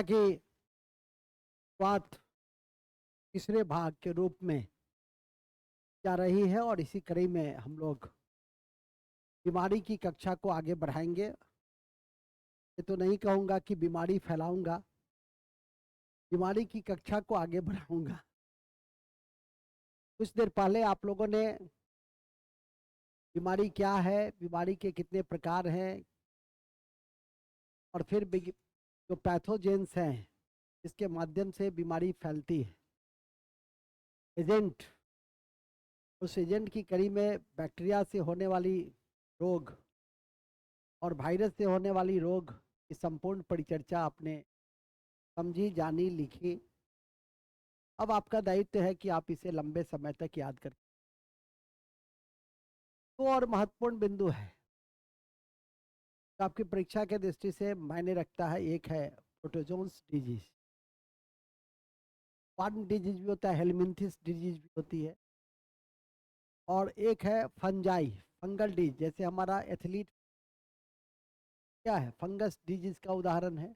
कि बात तीसरे भाग के रूप में जा रही है और इसी कड़ी में हम लोग बीमारी की कक्षा को आगे बढ़ाएंगे। ये तो नहीं कहूँगा कि बीमारी फैलाऊंगा, बीमारी की कक्षा को आगे बढ़ाऊंगा। कुछ देर पहले आप लोगों ने बीमारी क्या है, बीमारी के कितने प्रकार हैं और फिर जो पैथोजेंस हैं इसके माध्यम से बीमारी फैलती है, एजेंट, उस एजेंट की कड़ी में बैक्टीरिया से होने वाली रोग और वायरस से होने वाली रोग की संपूर्ण परिचर्चा आपने समझी, जानी, लिखी। अब आपका दायित्व है कि आप इसे लंबे समय तक याद करें। तो और महत्वपूर्ण बिंदु है तो आपकी परीक्षा के दृष्टि से मायने रखता है। एक है प्रोटोजोन्स डिजीज, वार्म डिजीज भी होता है, हेलमिंथिस डिजीज भी होती है, और एक है फंजाई, फंगल डिजीज। जैसे हमारा एथलीट क्या है, फंगस डिजीज का उदाहरण है।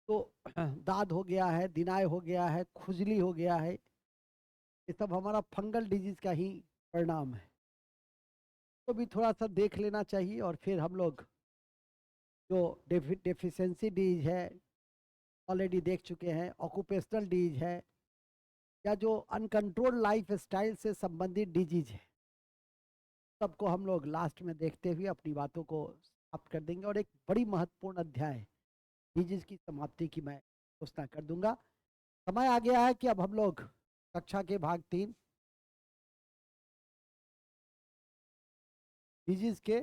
तो दाद हो गया है, दिनाय हो गया है, खुजली हो गया है, ये सब हमारा फंगल डिजीज का ही परिणाम है। तो भी थोड़ा सा देख लेना चाहिए। और फिर हम लोग जो डेफिशिएंसी डिजीज है ऑलरेडी देख चुके हैं, ऑक्यूपेशनल डिजीज है, या जो अनकंट्रोल्ड लाइफ स्टाइल से संबंधित डिजीज है, सबको हम लोग लास्ट में देखते हुए अपनी बातों को समाप्त कर देंगे। और एक बड़ी महत्वपूर्ण अध्याय डिजीज की समाप्ति की मैं घोषणा कर दूंगा। समय आ गया है कि अब हम लोग कक्षा के भाग 3 डिजीज के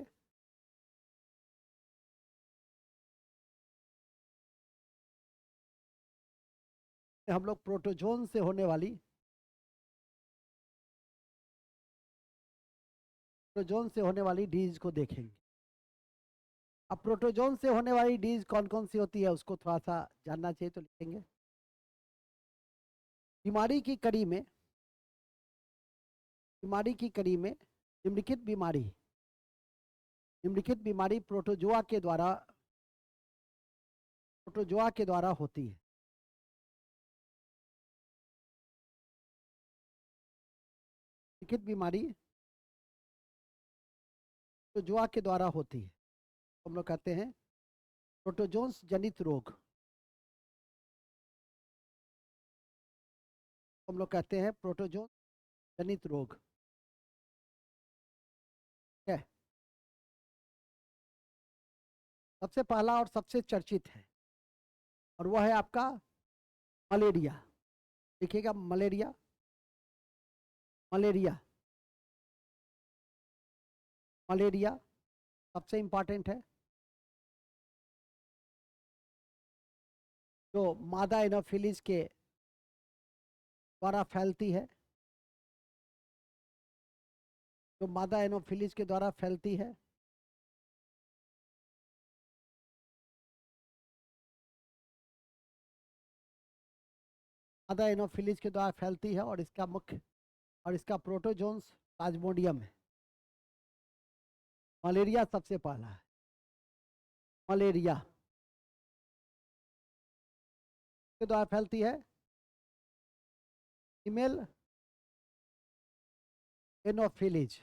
हम लोग प्रोटोजोन से होने वाली डिजीज को देखेंगे। अब प्रोटोजोन से होने वाली डिजीज कौन कौन सी होती है उसको थोड़ा सा जानना चाहिए, तो लिखेंगे। बीमारी की कड़ी में निम्नलिखित बीमारी प्रोटोजोआ के द्वारा होती है। लिखित बीमारी प्रोटोजोआ के द्वारा होती है, हम लोग कहते हैं प्रोटोजोन्स जनित रोग। हम लोग कहते हैं प्रोटोजोन जनित रोग। है सबसे पहला और सबसे चर्चित है, और वह है आपका मलेरिया। देखिएगा, मलेरिया, मलेरिया, मलेरिया सबसे इंपॉर्टेंट है, जो मादा एनोफिलिस के द्वारा फैलती है, जो मादा एनोफिलिस के द्वारा फैलती है। मादा एनोफिलिस के द्वारा फैलती है और इसका प्रोटोजोन्स प्लाज्मोडियम है। मलेरिया सबसे पहला है। मलेरिया के द्वारा फैलती है, फीमेल एनोफिलिज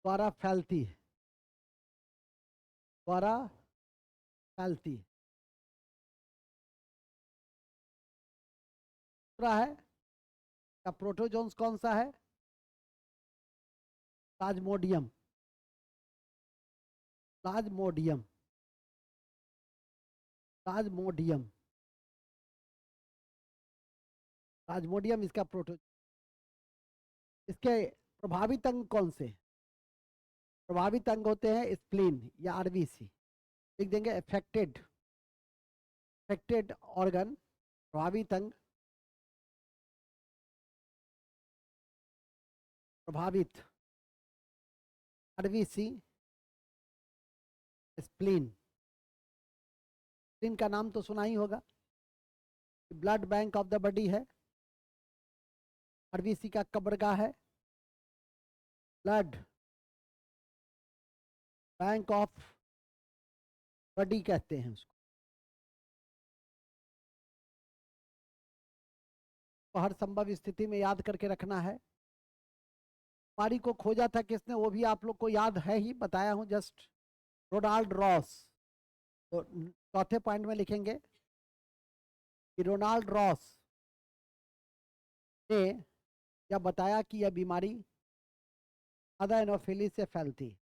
द्वारा फैलती है, द्वारा फैलती है। दूसरा है का प्रोटोजोन्स कौन सा है, प्लाज्मोडियम, प्लाज्मोडियम, प्लाज्मोडियम, प्लाज्मोडियम इसका प्रोटो। इसके प्रभावित अंग कौन से? प्रभावित अंग होते हैं स्प्लीन या आरबीसी। लिख देंगे अफेक्टेड ऑर्गन, प्रभावित अंग, प्रभावित आरबीसी, स्प्लीन। स्प्लीन का नाम तो सुना ही होगा, blood bank of the body है। आरबीसी का कब्रगाह है, ब्लड बैंक ऑफ बॉडी कहते हैं उसको। तो हर संभव स्थिति में याद करके रखना है। बीमारी को खोजा था किसने, वो भी आप लोग को याद है ही, बताया हूं जस्ट, रोनाल्ड रॉस। तो चौथे पॉइंट में लिखेंगे कि रोनाल्ड रॉस ने जब बताया कि यह बीमारी मादा एनोफिलीज से फैलती है,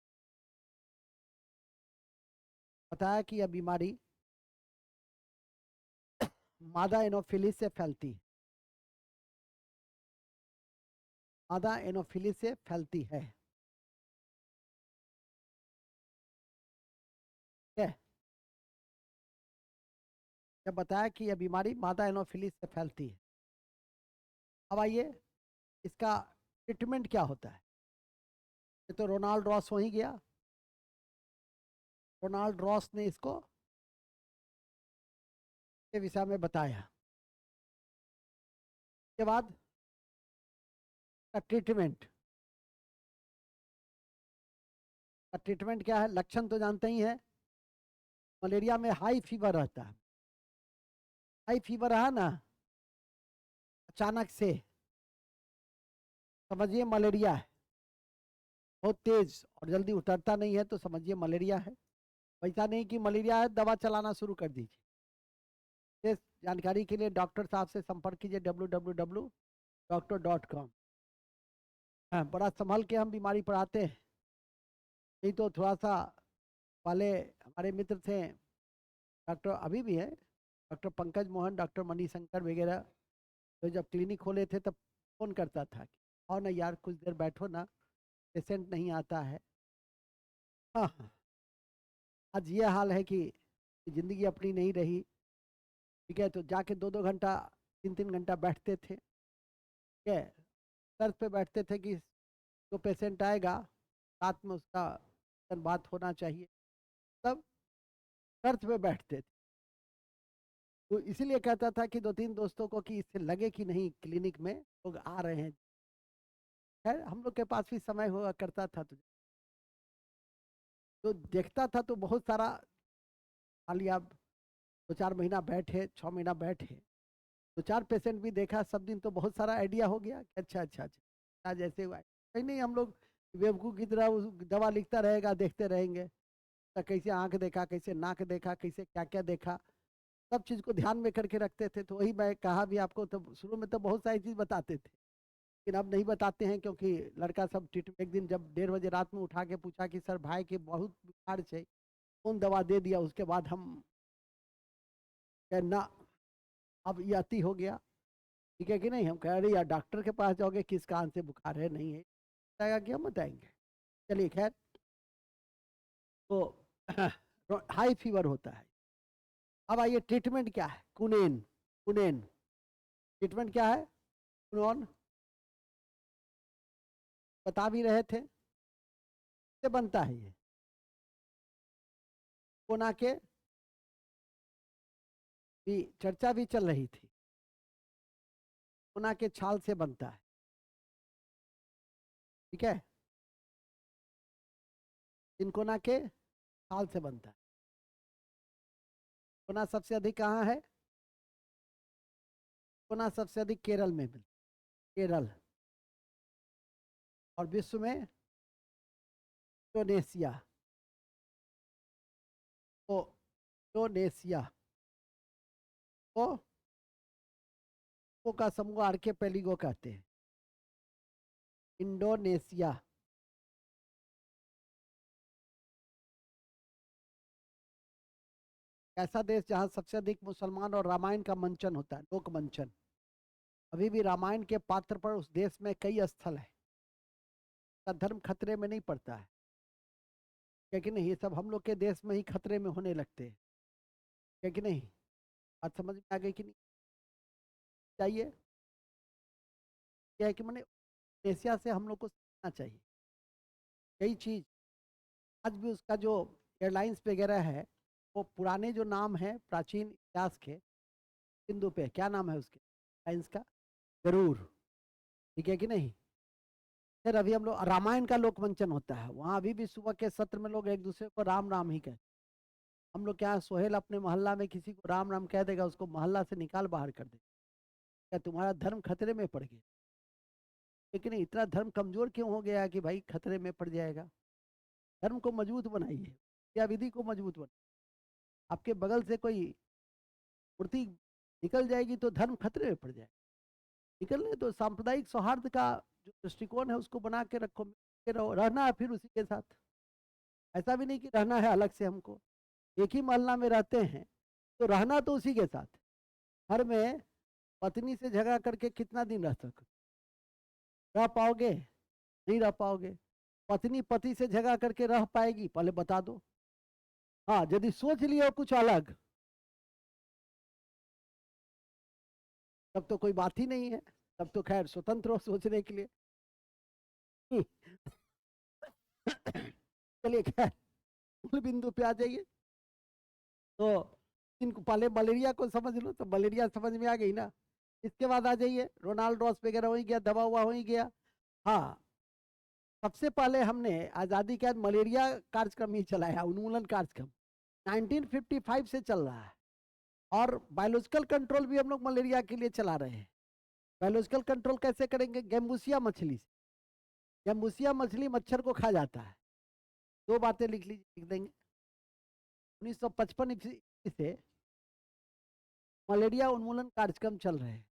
बताया कि यह बीमारी मादा एनोफिलीज से फैलती है, मादा एनोफिलीज से फैलती है। ठीक है, जब बताया कि यह बीमारी मादा एनोफिलीज से फैलती है। अब आइए इसका ट्रीटमेंट क्या होता है। ये तो रोनाल्ड रॉस वहीं गया, रोनाल्ड रॉस ने इसको के विषय में बताया। के बाद का ट्रीटमेंट, का ट्रीटमेंट क्या है, लक्षण तो जानते ही हैं। मलेरिया में हाई फीवर रहता है, हाई फीवर है ना, अचानक से समझिए मलेरिया है, बहुत तेज और जल्दी उतरता नहीं है तो समझिए मलेरिया है। वैसा नहीं कि मलेरिया है दवा चलाना शुरू कर दीजिए। इस जानकारी के लिए डॉक्टर साहब से संपर्क कीजिए www.doctor.com। हाँ, बड़ा संभल के हम बीमारी पर आते हैं, नहीं तो थोड़ा सा वाले हमारे मित्र थे डॉक्टर, अभी भी है, डॉक्टर पंकज मोहन, डॉक्टर मणिशंकर वगैरह, तो जब क्लिनिक खोले थे तब फोन करता था कि और ना यार कुछ देर बैठो ना, पेशेंट नहीं आता है। हाँ हाँ, आज ये हाल है कि जिंदगी अपनी नहीं रही। ठीक है, तो जाके 2-2 घंटा 3-3 घंटा बैठते थे। ठीक है, सर पे बैठते थे कि जो पेशेंट आएगा साथ में उसका बात होना चाहिए, तब सर्च पे बैठते थे। तो इसीलिए कहता था कि 2-3 दोस्तों को कि इससे लगे कि नहीं क्लिनिक में लोग आ रहे हैं। खैर हम लोग के पास भी समय हुआ करता था, तो देखता था तो बहुत सारा, मान लिया आप 2-4 महीना बैठे, 6 महीना बैठे, 2-4 पेशेंट भी देखा सब दिन, तो बहुत सारा आइडिया हो गया कि अच्छा अच्छा अच्छा जैसे हुआ कहीं नहीं, हम लोग बेवकूफ़ की तरह उस दवा लिखता रहेगा, देखते रहेंगे तो कैसे आंख देखा, कैसे नाक देखा, कैसे क्या क्या देखा, सब चीज़ को ध्यान में करके रखते थे। तो वही मैं कहा भी आपको, तो शुरू में तो बहुत सारी चीज़ बताते थे, लेकिन अब नहीं बताते हैं क्योंकि लड़का सब ट्रीटमेंट, एक दिन जब 1:30 बजे रात में उठा के पूछा कि सर भाई के बहुत बुखार है, कौन दवा दे दिया, उसके बाद हम ना अब ये अति हो गया। ठीक है कि नहीं, हम कह रहे यार डॉक्टर के पास जाओगे, किस कान से बुखार है नहीं है, बताएगा कि हम बताएंगे। चलिए खैर, तो हाई फीवर होता है। अब आइए ट्रीटमेंट क्या है, कुनेन, कुनेन ट्रीटमेंट क्या है, कुनोन बता भी रहे थे, से बनता है ये, कोना के भी चर्चा भी चल रही थी, कोना के छाल से बनता है। ठीक है, तिनकोना के छाल से बनता है। कोना सबसे अधिक कहाँ है, कोना सबसे अधिक केरल में मिलता, केरल, और विश्व में इंडोनेशिया, तो इंडोनेशिया को का समूह आर्केपेलिगो कहते हैं, इंडोनेशिया। ऐसा देश जहां सबसे अधिक मुसलमान और रामायण का मंचन होता है, लोक मंचन, अभी भी रामायण के पात्र पर उस देश में कई स्थल है, का धर्म खतरे में नहीं पड़ता है। क्योंकि नहीं, ये सब हम लोग के देश में ही खतरे में होने लगते हैं। क्योंकि नहीं, बात समझ में आ गई कि नहीं, चाहिए क्या है कि मैंने एशिया से हम लोग को सीखना चाहिए कई चीज। आज भी उसका जो एयरलाइंस वगैरह है, वो पुराने जो नाम है प्राचीन इतिहास के बिंदु पे, क्या नाम है उसके एयरलाइंस का, गरुड़। ठीक है कि नहीं, फिर अभी हम लोग रामायण का लोकमंचन होता है, वहां अभी भी सुबह के सत्र में लोग एक दूसरे को राम राम ही कहते हैं। हम लोग क्या, सोहेल अपने मोहल्ला में किसी को राम राम कह देगा, उसको मोहल्ला से निकाल बाहर कर देगा, क्या तुम्हारा धर्म खतरे में पड़ गया? लेकिन इतना धर्म कमजोर क्यों हो गया कि भाई खतरे में पड़ जाएगा? धर्म को मजबूत बनाइए, या विधि को मजबूत बनाइए। आपके बगल से कोई मूर्ति निकल जाएगी तो धर्म खतरे में पड़ जाएगा। निकलने तो सांप्रदायिक सौहार्द का जो दृष्टिकोण है उसको बना के रखो, मिलके रहो, रहना है फिर उसी के साथ। ऐसा भी नहीं कि रहना है अलग से हमको, एक ही मोहल्ला में रहते हैं तो रहना तो उसी के साथ। घर में पत्नी से झगड़ा करके कितना दिन रह पाओगे? नहीं रह पाओगे। पत्नी पति से झगड़ा करके रह पाएगी? पहले बता दो। हाँ, यदि सोच लियो कुछ अलग तब तो कोई बात ही नहीं है, तब तो खैर स्वतंत्र हो सोचने के लिए। चलिए खैर, मूल बिंदु पे आ जाइए। तो इनको पहले मलेरिया को समझ लो, तो मलेरिया समझ में आ गई ना। इसके बाद आ जाइए, रोनाल्ड रॉस वगैरह हो ही गया, दबा हुआ हो ही गया। हाँ, सबसे पहले हमने आज़ादी के बाद मलेरिया कार्यक्रम ही चलाया, उन्मूलन कार्यक्रम 1955 से चल रहा है। और बायोलॉजिकल कंट्रोल भी हम लोग मलेरिया के लिए चला रहे हैं। बायोलॉजिकल कंट्रोल कैसे करेंगे? गैम्बूसिया मछली से। गैम्बूसिया मछली मच्छर को खा जाता है। दो बातें लिख लीजिए, लिख देंगे। 1955 से मलेरिया उन्मूलन कार्यक्रम चल रहे हैं।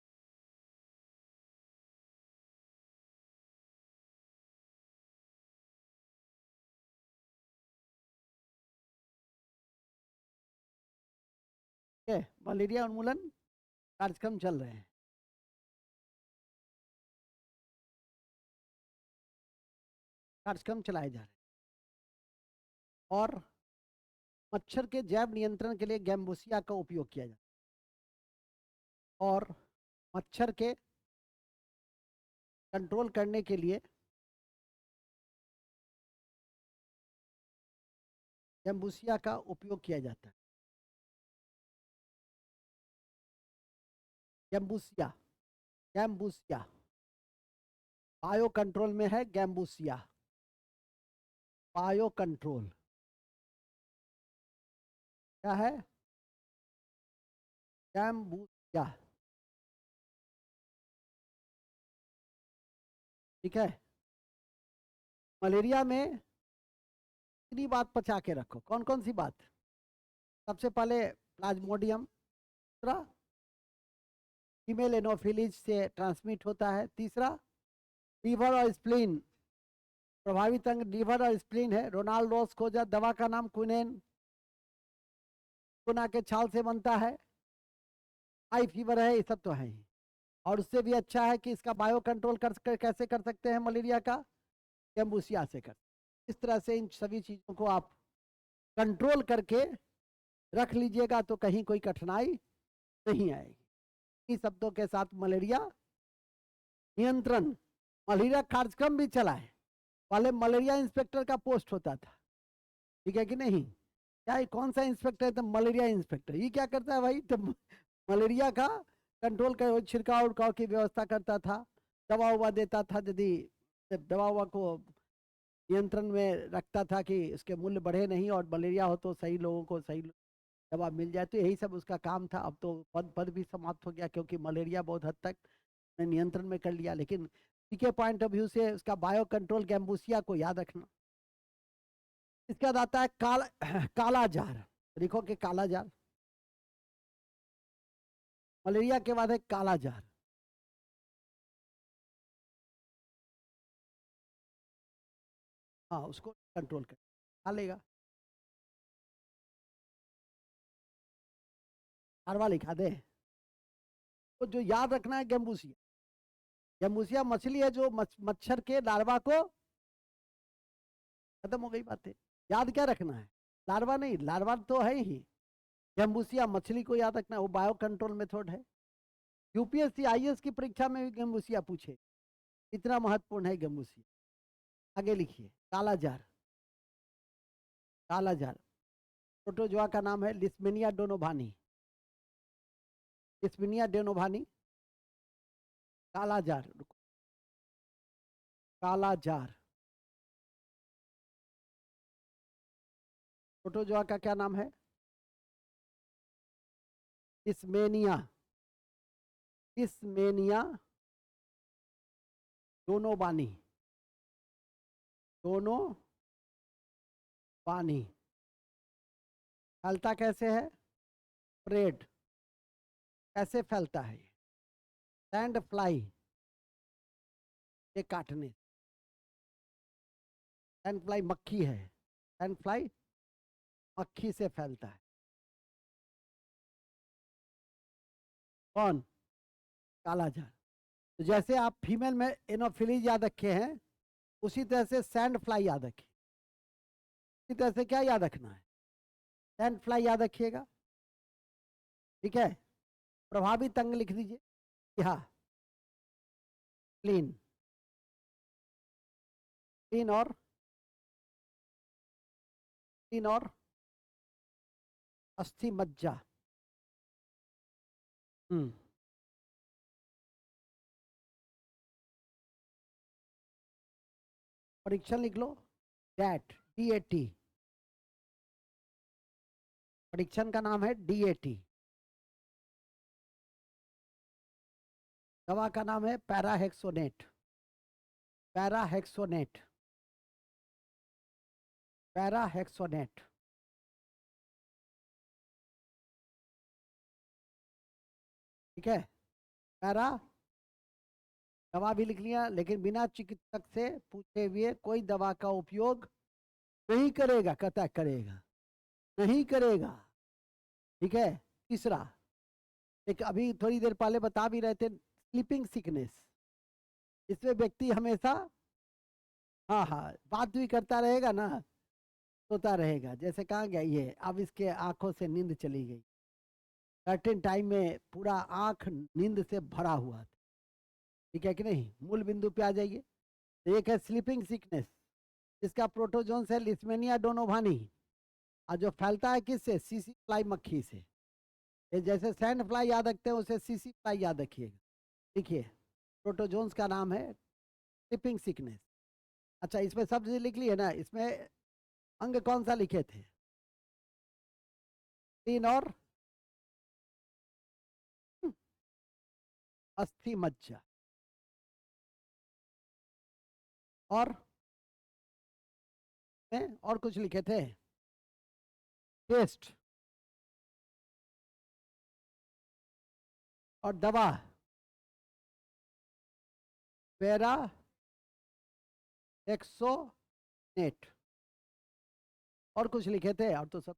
ठीक है, मलेरिया उन्मूलन कार्यक्रम चल रहे हैं। कार्यक्रम चलाए जा रहे हैं और मच्छर के जैव नियंत्रण के लिए गैम्बूसिया का उपयोग किया जाता है। और मच्छर के कंट्रोल करने के लिए गैम्बूसिया का उपयोग किया जाता है। गैम्बूसिया, गैम्बूसिया बायो कंट्रोल में है। गैम्बूसिया बायो कंट्रोल क्या है? गैम्बूसिया। ठीक है, मलेरिया में इतनी बात पचा के रखो। कौन कौन सी बात? सबसे पहले प्लाज्मोडियम, दूसरा फीमेल एनोफिलीज से ट्रांसमिट होता है, तीसरा लीवर और स्प्लीन, प्रभावित अंग लीवर और स्प्लीन है। रोनाल्ड रॉस खोजा, दवा का नाम क्विनेन, गुना के छाल से बनता है। हाई फीवर है, ये सब तो है ही। और उससे भी अच्छा है कि इसका बायो कंट्रोल कैसे कर सकते हैं मलेरिया का? गैम्बूसिया से कर। इस तरह से इन सभी चीजों को आप कंट्रोल करके रख लीजिएगा तो कहीं कोई कठिनाई नहीं आएगी। इन शब्दों के साथ मलेरिया नियंत्रण, मलेरिया कार्यक्रम भी चला है। पहले मलेरिया इंस्पेक्टर का पोस्ट होता था, ठीक है कि नहीं? क्या कौन सा इंस्पेक्टर है? तो मलेरिया इंस्पेक्टर। ये क्या करता है भाई? तो मलेरिया का कंट्रोल कर, छिड़काव उड़काव की व्यवस्था करता था, दवा उवा देता था, यदि दवा उवा को नियंत्रण में रखता था कि उसके मूल्य बढ़े नहीं और मलेरिया हो तो सही लोगों को सही दवा मिल जाए। तो यही सब उसका काम था। अब तो पद पद भी समाप्त हो गया क्योंकि मलेरिया बहुत हद तक नियंत्रण में कर लिया। लेकिन के पॉइंट ऑफ व्यू से उसका बायो कंट्रोल गैम्बूसिया को याद रखना। इसके बाद आता है काला जार। लिखो कि काला जार। मलेरिया के बाद है काला जार। हाँ, उसको कंट्रोल कर खा लेगा। कारवा लिखा दे। तो जो याद रखना है गैम्बूसिया। गैम्बूसिया मछली है जो मच्छर के लार्वा को, खत्म हो गई बातें। याद क्या रखना है? लार्वा नहीं, लार्वा तो है ही। गैम्बूसिया मछली को याद रखना है, वो बायो कंट्रोल मेथड है। यूपीएससी आईएएस की परीक्षा में भी गैम्बूसिया पूछे, इतना महत्वपूर्ण है गैम्बूसिया। आगे लिखिए, काला जार। काला जार प्रोटोजोआ का नाम है लिस्मेनिया डोनोभानी। लिस्मेनिया डोनोभानी। काला जार, काला जार प्रोटोजोआ का क्या नाम है? लिस्मेनिया, लिस्मेनिया दोनों बानी, दोनों बानी फैलता कैसे है? स्प्रेड, कैसे फैलता है? सैंड फ्लाई के काटने। सैंड फ्लाई मक्खी है, सैंड फ्लाई मक्खी से फैलता है। कौन? कालाजार। तो जैसे आप फीमेल में एनोफिलीज याद रखे हैं, उसी तरह से सैंड फ्लाई याद रखिए। इसी तरह से क्या याद रखना है? सैंड फ्लाई याद रखिएगा, ठीक है। प्रभावित अंग लिख दीजिए। हाँ, क्लीन, क्लीन और क्लीन और अस्थि मज्जा। हम्म, परीक्षण लिख लो। डैट, DAT, परीक्षण का नाम है DAT। दवा का नाम है पैराहेक्सोनेट, पैराहेक्सोनेट, पैराहेक्सोनेट, ठीक है। पैरा, दवा भी लिख लिया, लेकिन बिना चिकित्सक से पूछे हुए कोई दवा का उपयोग नहीं करेगा, कहता करेगा नहीं करेगा, ठीक है। तीसरा, एक अभी थोड़ी देर पहले बता भी रहे थे, स्लीपिंग सिकनेस। इसमें व्यक्ति हमेशा, हाँ हाँ, बात भी करता रहेगा ना, सोता रहेगा। जैसे कहाँ गया ये, अब इसके आंखों से नींद चली गई। सर्टेन टाइम में पूरा आंख नींद से भरा हुआ था, ठीक है कि नहीं। मूल बिंदु पे आ जाइए। तो एक है स्लीपिंग सिकनेस, इसका प्रोटोजोन्स है लिस्मेनिया डोनोवानी, और जो फैलता है किससे? सीसी फ्लाई मक्खी से। ये जैसे सैंड फ्लाई याद रखते हैं, उसे सीसी फ्लाई याद रखिएगा। देखिए, प्रोटोजोन्स का नाम है स्लीपिंग सिकनेस। अच्छा, इसमें सब चीज लिख ली है ना? इसमें अंग कौन सा लिखे थे? तीन और अस्थि मज्जा, और और कुछ लिखे थे? टेस्ट और दवा, पैरा एक्सोनेट, और कुछ लिखे थे? और तो सब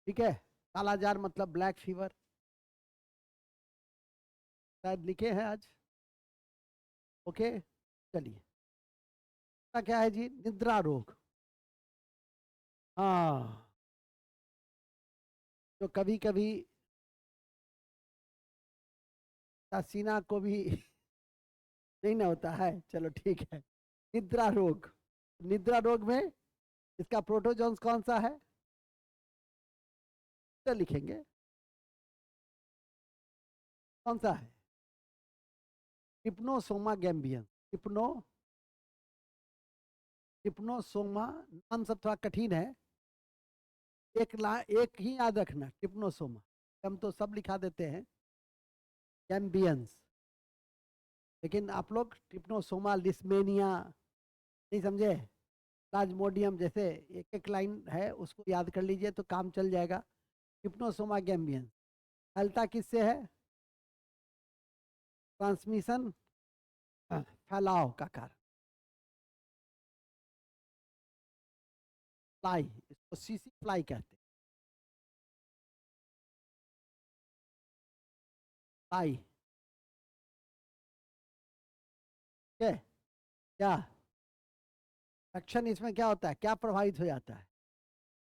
ठीक है। कालाजार मतलब ब्लैक फीवर, शायद लिखे हैं आज। ओके, चलिए। क्या है जी? निद्रा रोग। हाँ, तो कभी कभी पसीना को भी नहीं ना होता है, चलो ठीक है। निद्रा रोग, निद्रा रोग में इसका प्रोटोजोन्स कौन सा है? तो लिखेंगे कौन सा है? टिप्नोसोमा गैम्बियन, टिप्नो, टिप्नोसोमा। नाम सब थोड़ा कठिन है, एक ही याद रखना, टिप्नोसोमा। हम तो सब लिखा देते हैं गैम्बियंस, लेकिन आप लोग टिप्नोसोमा लिस्मेनिया नहीं समझे? प्लाज्मोडियम, जैसे एक एक लाइन है उसको याद कर लीजिए तो काम चल जाएगा। टिप्नोसोमा गैम्बियन फैलता किससे है? ट्रांसमिशन, फैलाव का कारण। फ्लाई, इसको सीसी फ्लाई कहते हैं। फ्लाई, ठीक है। क्या एक्शन इसमें क्या होता है, क्या प्रभावित हो जाता है?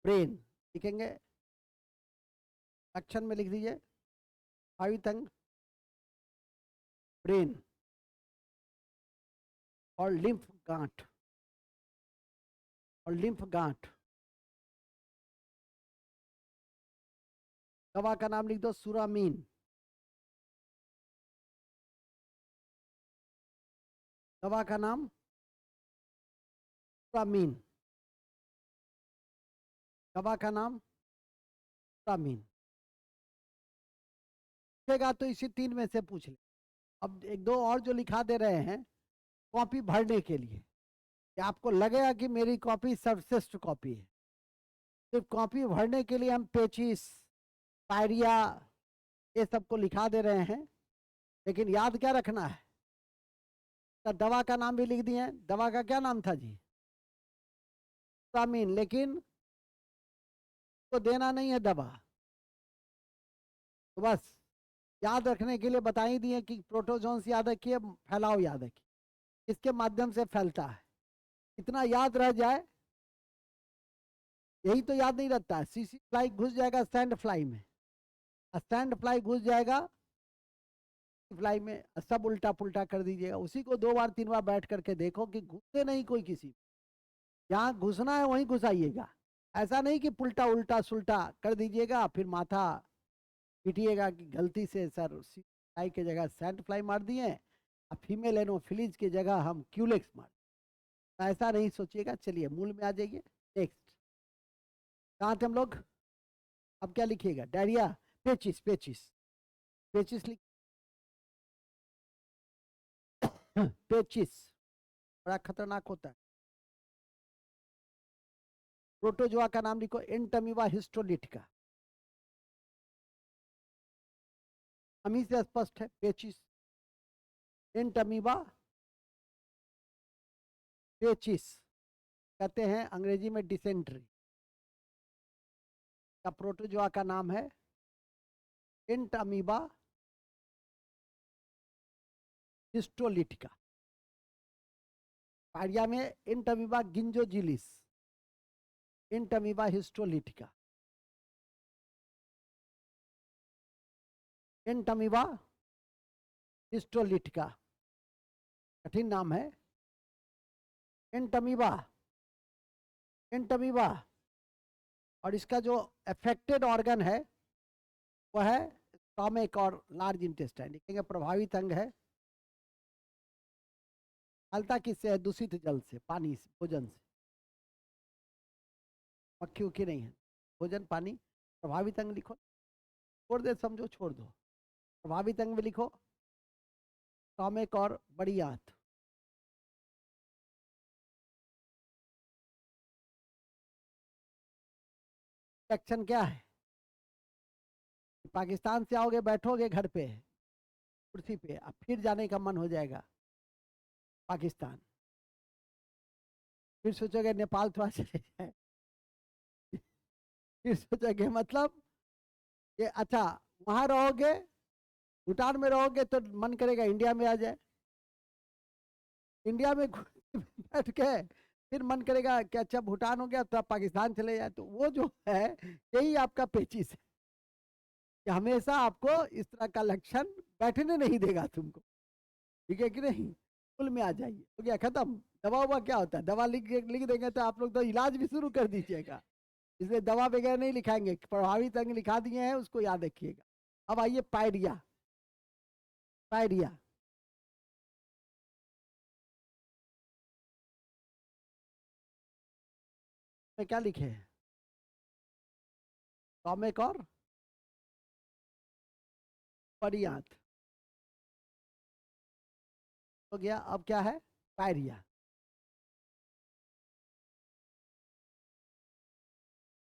ब्रेन, लिखेंगे एक्शन में, लिख दीजिए प्रभावित अंग ब्रेन और लिम्फ गांठ, और लिम्फ गांठ। दवा का नाम लिख दो, सुरामीन। दवा का नाम सुरामीन, दवा का नाम सुरामीन। पूछेगा तो इसी 3 में से पूछ ले। अब एक दो और जो लिखा दे रहे हैं कॉपी भरने के लिए, कि आपको लगेगा कि मेरी कॉपी सर्वश्रेष्ठ कॉपी है। सिर्फ कॉपी भरने के लिए हम पेचिस, पायरिया, ये सबको लिखा दे रहे हैं, लेकिन याद क्या रखना है? तो दवा का नाम भी लिख दिए हैं। दवा का क्या नाम था जी? विटामिन, लेकिन तो देना नहीं है दवा। तो बस याद रखने के लिए बता ही दिए कि प्रोटोजोन्स याद रखिए, फैलाव याद रखिए, इसके माध्यम से फैलता है। इतना याद रह जाए, यही तो याद नहीं रहता है। सीसी फ्लाई घुस जाएगा स्टैंड फ्लाई में, स्टैंड फ्लाई घुस जाएगा फ्लाई में, सब उल्टा पुल्टा कर दीजिएगा। उसी को 2 बार 3 बार बैठ करके देखो कि घुसते नहीं कोई किसी, जहाँ घुसना है वहीं घुसाइएगा। ऐसा नहीं कि पुल्टा उल्टा सुल्टा कर दीजिएगा फिर माथा पीटिएगा कि गलती से सर फ्लाई की जगह सैंड फ्लाई मार दिए, और फीमेल एनोफिलीज की जगह हम क्यूलेक्स मार। ऐसा नहीं सोचिएगा। चलिए मूल में आ जाइए। नेक्स्ट, कहाँ थे हम लोग? अब क्या लिखिएगा? डायरिया, पेचिस, पेचिस, पेचिस लिख पेचिस बड़ा खतरनाक होता है। प्रोटोजोआ का नाम लिखो, एंटमीबा हिस्टोलिटिका। अमी से स्पष्ट है, पेचिस, एंटमीबा पेचिस, कहते हैं अंग्रेजी में डिसेंट्री। का प्रोटोजोआ का नाम है एंटमीबा हिस्टोलिटिका। पारिया में Entamoeba gingivalis, Entamoeba histolytica, Entamoeba histolytica, कठिन नाम है। एंटमीबा, एंटमीबा, और इसका जो अफेक्टेड ऑर्गन है वह है स्टोमक और लार्ज इंटेस्टाइन। लिखेंगे प्रभावित अंग है। फैलता किससे है? दूषित जल से, पानी से, भोजन से। मक्खी उक्खी नहीं है, भोजन पानी। प्रभावित अंग लिखो, छोड़ दे समझो, छोड़ दो। प्रभावित अंग में लिखो स्टोमक और बड़ी आंत। एक्शन क्या है? पाकिस्तान से आओगे, बैठोगे घर पे कुर्सी पे, अब फिर जाने का मन हो जाएगा पाकिस्तान, फिर सोचोगे नेपाल थोड़ा चले जाए, फिर सोचोगे मतलब ये अच्छा, वहां रहोगे, भूटान में रहोगे तो मन करेगा इंडिया में आ जाए, इंडिया में बैठ के फिर मन करेगा कि अच्छा भूटान हो गया तो अब पाकिस्तान चले जाए। तो वो जो है यही आपका पेचिस है, कि हमेशा आपको इस तरह का लक्षण बैठने नहीं देगा तुमको। ठीक है कि नहीं? कुल में आ जाइए, हो गया खत्म। दवा हुआ क्या होता है? दवा लिख देंगे तो आप लोग तो इलाज भी शुरू कर दीजिएगा, इसलिए दवा वगैरह नहीं लिखाएंगे। प्रभावित अंग लिखा दिए हैं, उसको याद रखिएगा। अब आइए पायरिया, पायरिया में क्या लिखे हैं? टॉमिक और परियांत हो गया। अब क्या है? पायरिया।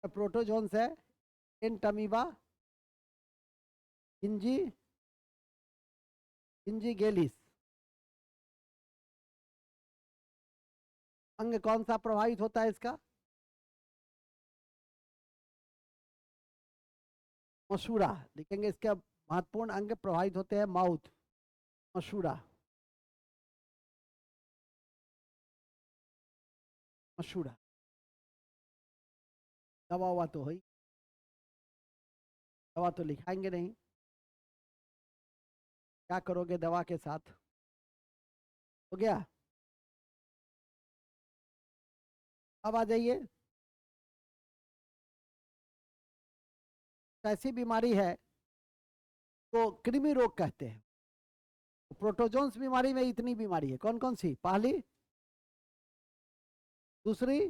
प्रोटोजोन्स है एंटमीबा, इंजी, इंजी गेलिस। अंग कौन सा प्रभावित होता है इसका? मसूड़ा लिखेंगे। इसके महत्वपूर्ण अंग प्रभावित होते हैं, माउथ, मसूड़ा, मसूड़ा। दवा हुआ तो हुई, दवा तो लिखाएंगे नहीं, क्या करोगे दवा के साथ? हो गया। अब आ जाइए, ऐसी बीमारी है तो कृमि रोग कहते हैं। प्रोटोजोन्स बीमारी में इतनी बीमारी है, कौन कौन सी? पहली, दूसरी,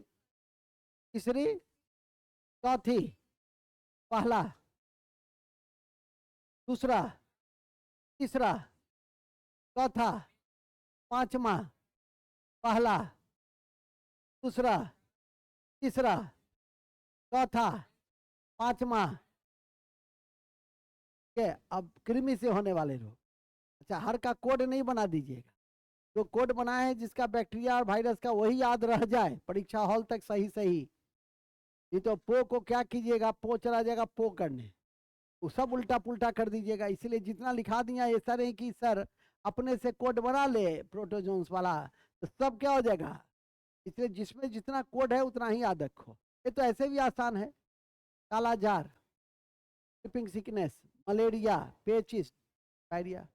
तीसरी, चौथी। पहला, दूसरा, तीसरा, चौथा, पांचवा, पहला, दूसरा, तीसरा, चौथा, पांचवा। ठीक है, अब कृमि से होने वाले रोग। अच्छा, हर का कोड नहीं बना दीजिएगा, जो कोड बनाए हैं जिसका बैक्टीरिया और वायरस का वही याद रह जाए परीक्षा हॉल तक सही सही। ये तो पो को क्या कीजिएगा, पो चला जाएगा पो करने, वो सब उल्टा पुल्टा कर दीजिएगा। इसलिए जितना लिखा दिया ये सर है कि सर अपने से कोड बना ले प्रोटोजोन्स वाला, तो सब क्या हो जाएगा। इसलिए जिसमें जितना कोड है उतना ही याद रखो। ये तो ऐसे भी आसान है, कालाजार, स्लीपिंग सिकनेस, मलेरिया, पेचिस, डायरिया।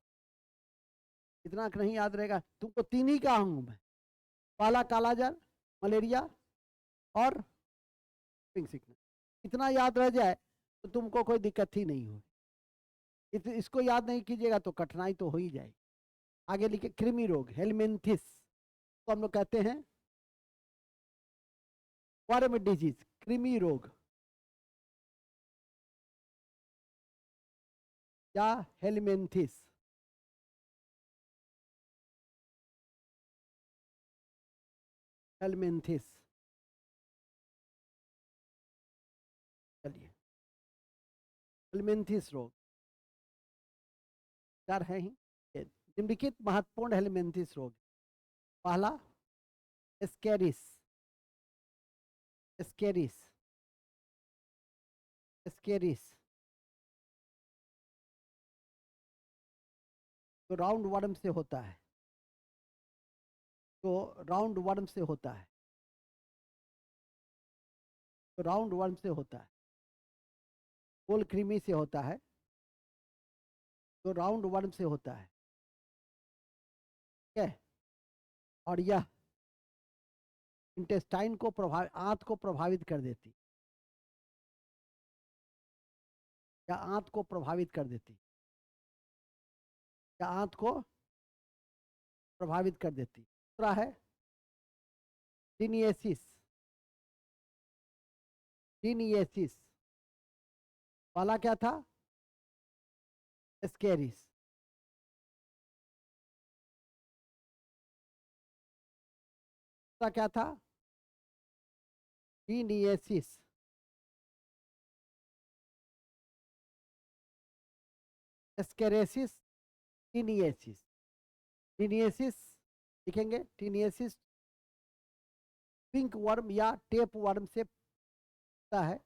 इतना नहीं याद रहेगा तुमको, तीन ही का हूं मैं, पहला कालाजार, मलेरिया और स्लीपिंग सिकनेस। इतना याद रह जाए तो तुमको कोई दिक्कत ही नहीं होगी। इसको याद नहीं कीजिएगा तो कठिनाई तो हो ही जाएगी। आगे लिखे कृमि रोग, हेलमिंथिस तो हम लोग कहते हैं वर्म डिजीज, कृमि रोग या हेलमिंथिस। हेलमिंथिस, चलिए हेलमिंथिस रोग चार है ही। निम्नलिखित महत्वपूर्ण हेलमिंथिस रोग, पहला एस्केरिस, एस्केरिस, एस्केरिस तो राउंड वर्म से होता है, तो राउंड वर्म से होता है, तो राउंड वर्म से होता है, गोल कृमि से होता है, तो राउंड वर्म से होता है। ठीक है, और यह इंटेस्टाइन को प्रभावित, आंत को प्रभावित कर देती, या आंत को प्रभावित कर देती, या आंत को प्रभावित कर देती। दूसरा है टीनिएसिस, टीनिएसिस, पहला क्या था, एस्केरिस, दूसरा क्या था, टीनिएसिस, एस्केरेसिस, टीनिएसिस। टीनिएसिस लिखेंगे, टीनिएसिस पिंक वर्म या टेप वर्म से होता है,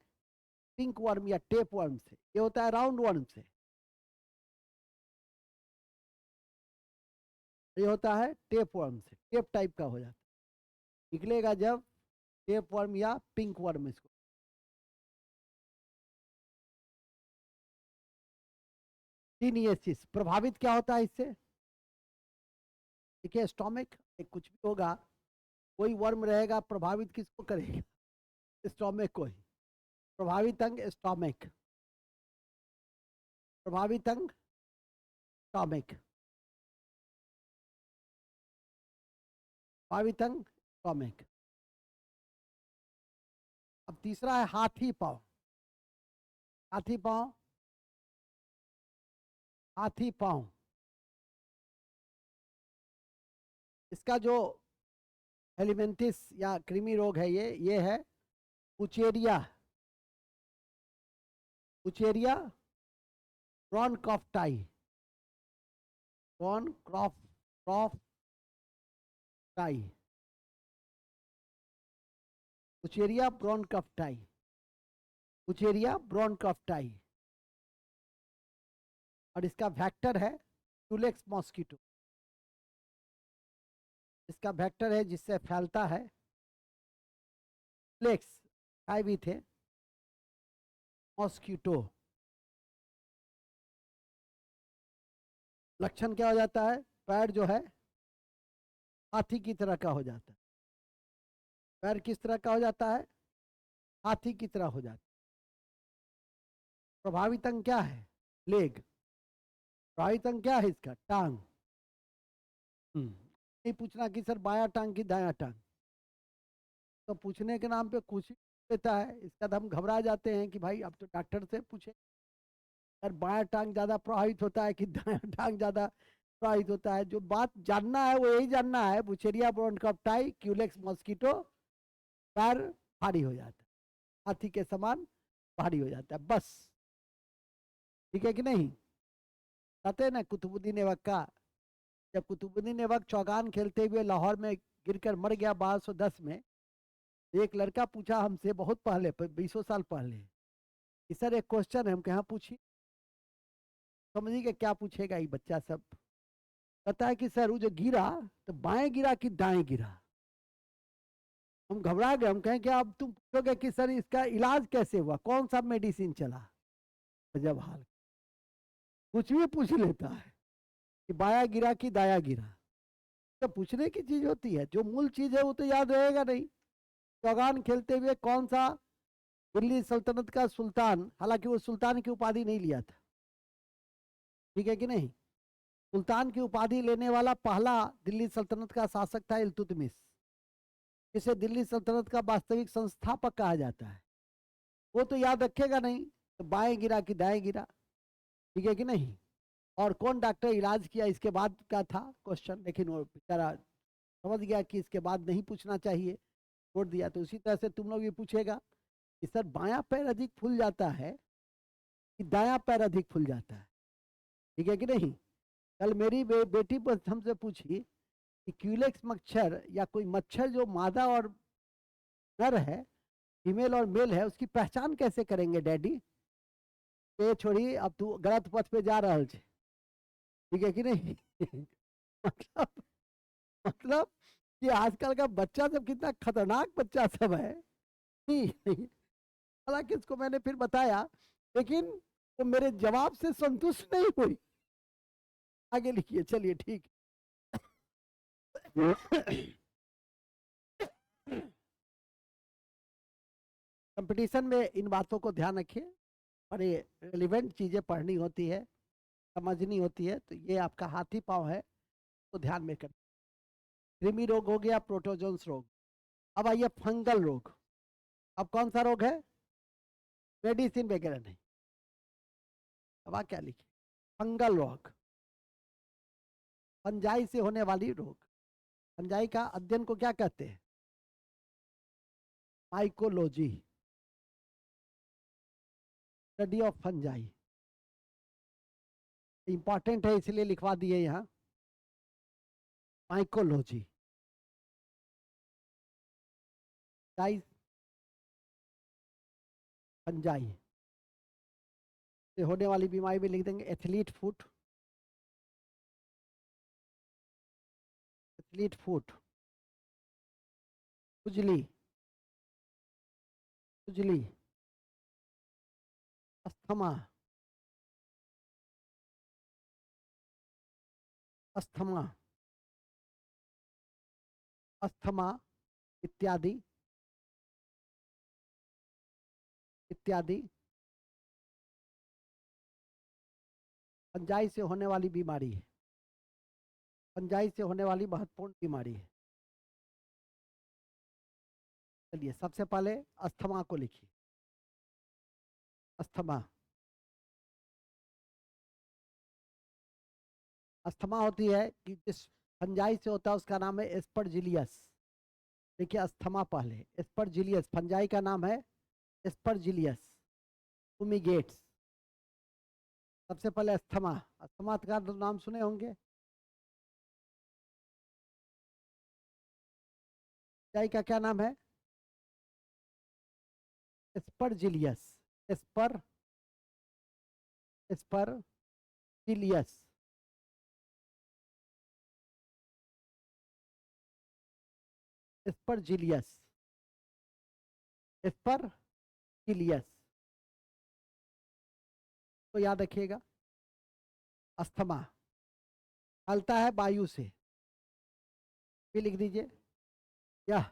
पिंक वर्म या टेप वर्म से, ये होता है राउंड वर्म से, ये होता है टेप वर्म से, टेप टाइप का हो जाता है, निकलेगा जब टेप वर्म या पिंक वर्म। इसको टीनिएसिस प्रभावित क्या होता है इससे, देखिए स्टोमिक, कुछ भी होगा, कोई वर्म रहेगा प्रभावित किसको करेगा, स्टोमिक को ही। प्रभावित अंग स्टोमिक, प्रभावित अंग स्टोमिक, प्रभावित अंग स्टोमिक। अब तीसरा है हाथी पांव, हाथी पांव, हाथी पांव। इसका जो हेलिमेंथिस या कृमि रोग है, ये है उचेरिया, उचेरिया ब्रोनकॉफ्टाई, ब्रोनकॉफ्टाई, उचेरिया ब्रोनकॉफ्टाई, उचेरिया ब्रोनकॉफ्टाई। और इसका वेक्टर है टूलेक्स मॉस्किटो, इसका वेक्टर है जिससे फैलता है टूलेक्स, आई भी थे, मॉस्किटो। लक्षण क्या हो जाता है, पैर जो है हाथी की तरह का हो जाता है, पैर किस तरह का हो जाता है, हाथी की तरह हो जाता है। प्रभावित अंग क्या है, लेग, प्रभावित अंग क्या है इसका, टांग। नहीं पूछना कि सर बाया टांग की दाया टांग, तो पूछने के नाम पे कुछ ही देता है, इसका तो हम घबरा जाते हैं कि भाई अब तो डॉक्टर से पूछे। यार बायां टांग ज्यादा प्रभावित होता है कि दायां टांग ज्यादा प्रभावित होता है? जो बात जानना है वो यही जानना है, बुचेरिया ब्रोंकाइटिस क्यूलेक्स मॉस्किटो पैर भारी हो जाता है, हाथी के समान भारी हो जाता है, बस। ठीक है कि नहीं? कहते हैं ना कुतुबुद्दीन ऐबक का, जब कुतुबुद्दीन ऐबक चौगान खेलते हुए लाहौर में गिरकर मर गया 1210 में, एक लड़का पूछा हमसे बहुत पहले, 20 साल पहले, कि सर एक क्वेश्चन है। हम कहाँ पूछी, समझिए क्या पूछेगा ये बच्चा सब। कहता है कि सर वो जो गिरा तो बाएं गिरा कि दाएं गिरा? हम घबरा गए, हम कहें कि अब तुम पूछोगे कि सर इसका इलाज कैसे हुआ, कौन सा मेडिसिन चला? जब हाल कुछ भी पूछ लेता है कि बाया गिरा कि दाया गिरा। तो पूछने की चीज होती है, जो मूल चीज है वो तो याद रहेगा नहीं। चौगान खेलते हुए कौन सा दिल्ली सल्तनत का सुल्तान, हालांकि वो सुल्तान की उपाधि नहीं लिया था, ठीक है कि नहीं, सुल्तान की उपाधि लेने वाला पहला दिल्ली सल्तनत का शासक था इल्तुतमिश, जिसे दिल्ली सल्तनत का वास्तविक संस्थापक कहा जाता है। वो तो याद रखेगा नहीं, तो बाएं गिरा कि दाएं गिरा, ठीक है कि नहीं। और कौन डॉक्टर इलाज किया, इसके बाद का था क्वेश्चन, लेकिन वो बेचारा समझ गया कि इसके बाद नहीं पूछना चाहिए, छोड़ दिया। तो उसी तरह से तुम लोग भी पूछेगा कि सर बायां पैर अधिक फूल जाता है कि दायां पैर अधिक फूल जाता है, ठीक है कि नहीं। कल मेरी बेटी पर हमसे पूछी कि क्यूलेक्स मच्छर या कोई मच्छर जो मादा और नर है, फीमेल और मेल है, उसकी पहचान कैसे करेंगे डैडी? ये छोड़ी, अब तू गलत पथ पे जा रहा है, ठीक है कि नहीं। मतलब मतलब कि आजकल का बच्चा सब कितना खतरनाक बच्चा सब है। हालांकि इसको मैंने फिर बताया, लेकिन वो मेरे जवाब से संतुष्ट नहीं हुई। आगे लिखिए, चलिए ठीक। कंपटीशन में इन बातों को ध्यान रखिए, और ये रिलेवेंट चीजें पढ़नी होती है, समझनी होती है। तो ये आपका हाथी पांव है, तो ध्यान में कर। कृमि रोग हो गया, प्रोटोजोन्स रोग। अब आइए फंगल रोग। अब कौन सा रोग है? मेडिसिन वगैरह नहीं। अब क्या लिखे? फंगल रोग, फंजाई से होने वाली रोग। फंजाई का अध्ययन को क्या कहते हैं? Mycology, study of fungi. Important है इसलिए लिखवा दिए यहाँ, माइकोलॉजी। फंजाई से होने वाली बीमारी में लिख देंगे एथलीट फुट, एथलीट फुट, खुजली, खुजली, अस्थमा, अस्थमा, अस्थमा इत्यादि इत्यादि फंजाई से होने वाली बीमारी है, फंजाई से होने वाली महत्वपूर्ण बीमारी है। चलिए सबसे पहले अस्थमा को लिखिए। अस्थमा, अस्थमा होती है कि जिस फंजाई से होता है उसका नाम है एस्परजिलियस। देखिए अस्थमा पहले, एस्परजिलियस फंजाई का नाम है, एस्परजिलियस फुमिगेट्स। सबसे पहले अस्थमा, अस्थमा का तो नाम सुने होंगे। फंजाई का क्या नाम है? एस्परजिलियस, एस्पर एस्परजिलियस, एस्परजिलियस, एस्परजिलियस, तो याद रखिएगा। अस्थमा फैलता है वायु से, भी लिख दीजिए। यह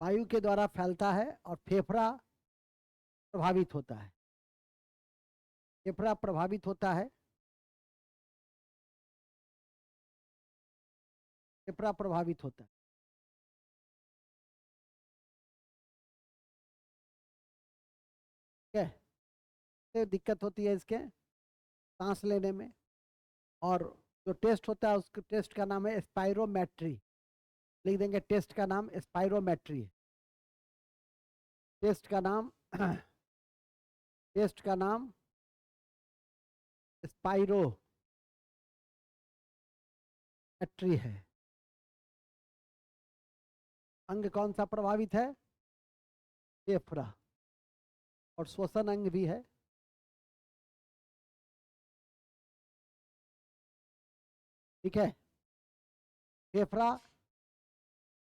वायु के द्वारा फैलता है और फेफड़ा प्रभावित होता है, फेफड़ा प्रभावित होता है, फेफड़ा प्रभावित होता है, ठीक है। से दिक्कत होती है इसके सांस लेने में। और जो टेस्ट होता है उसके टेस्ट का नाम है स्पायरोमेट्री। लिख देंगे टेस्ट का नाम स्पायरोमेट्री। टेस्ट का नाम टेस्ट का नाम स्पायरोमेट्री है। अंग कौन सा प्रभावित है? फेफड़ा। और श्वसन अंग भी है। ठीक है, फेफड़ा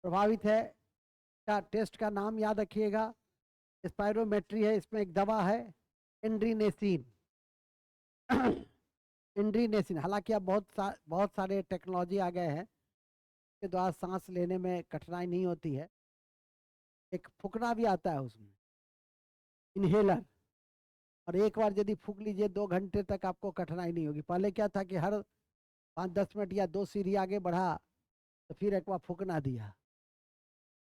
प्रभावित है। का टेस्ट का नाम याद रखिएगा, स्पायरोमेट्री है। इसमें एक दवा है एंड्रीनेसिन। एंड्रीनेसिन। हालांकि अब बहुत सारे टेक्नोलॉजी आ गए हैं के द्वारा सांस लेने में कठिनाई नहीं होती है। एक फूकना भी आता है उसमें, इनहेलर। और एक बार यदि फूक लीजिए 2 घंटे तक आपको कठिनाई नहीं होगी। पहले क्या था कि हर 5-10 मिनट या 2 सीढ़ी आगे बढ़ा तो फिर एक बार फूकना दिया।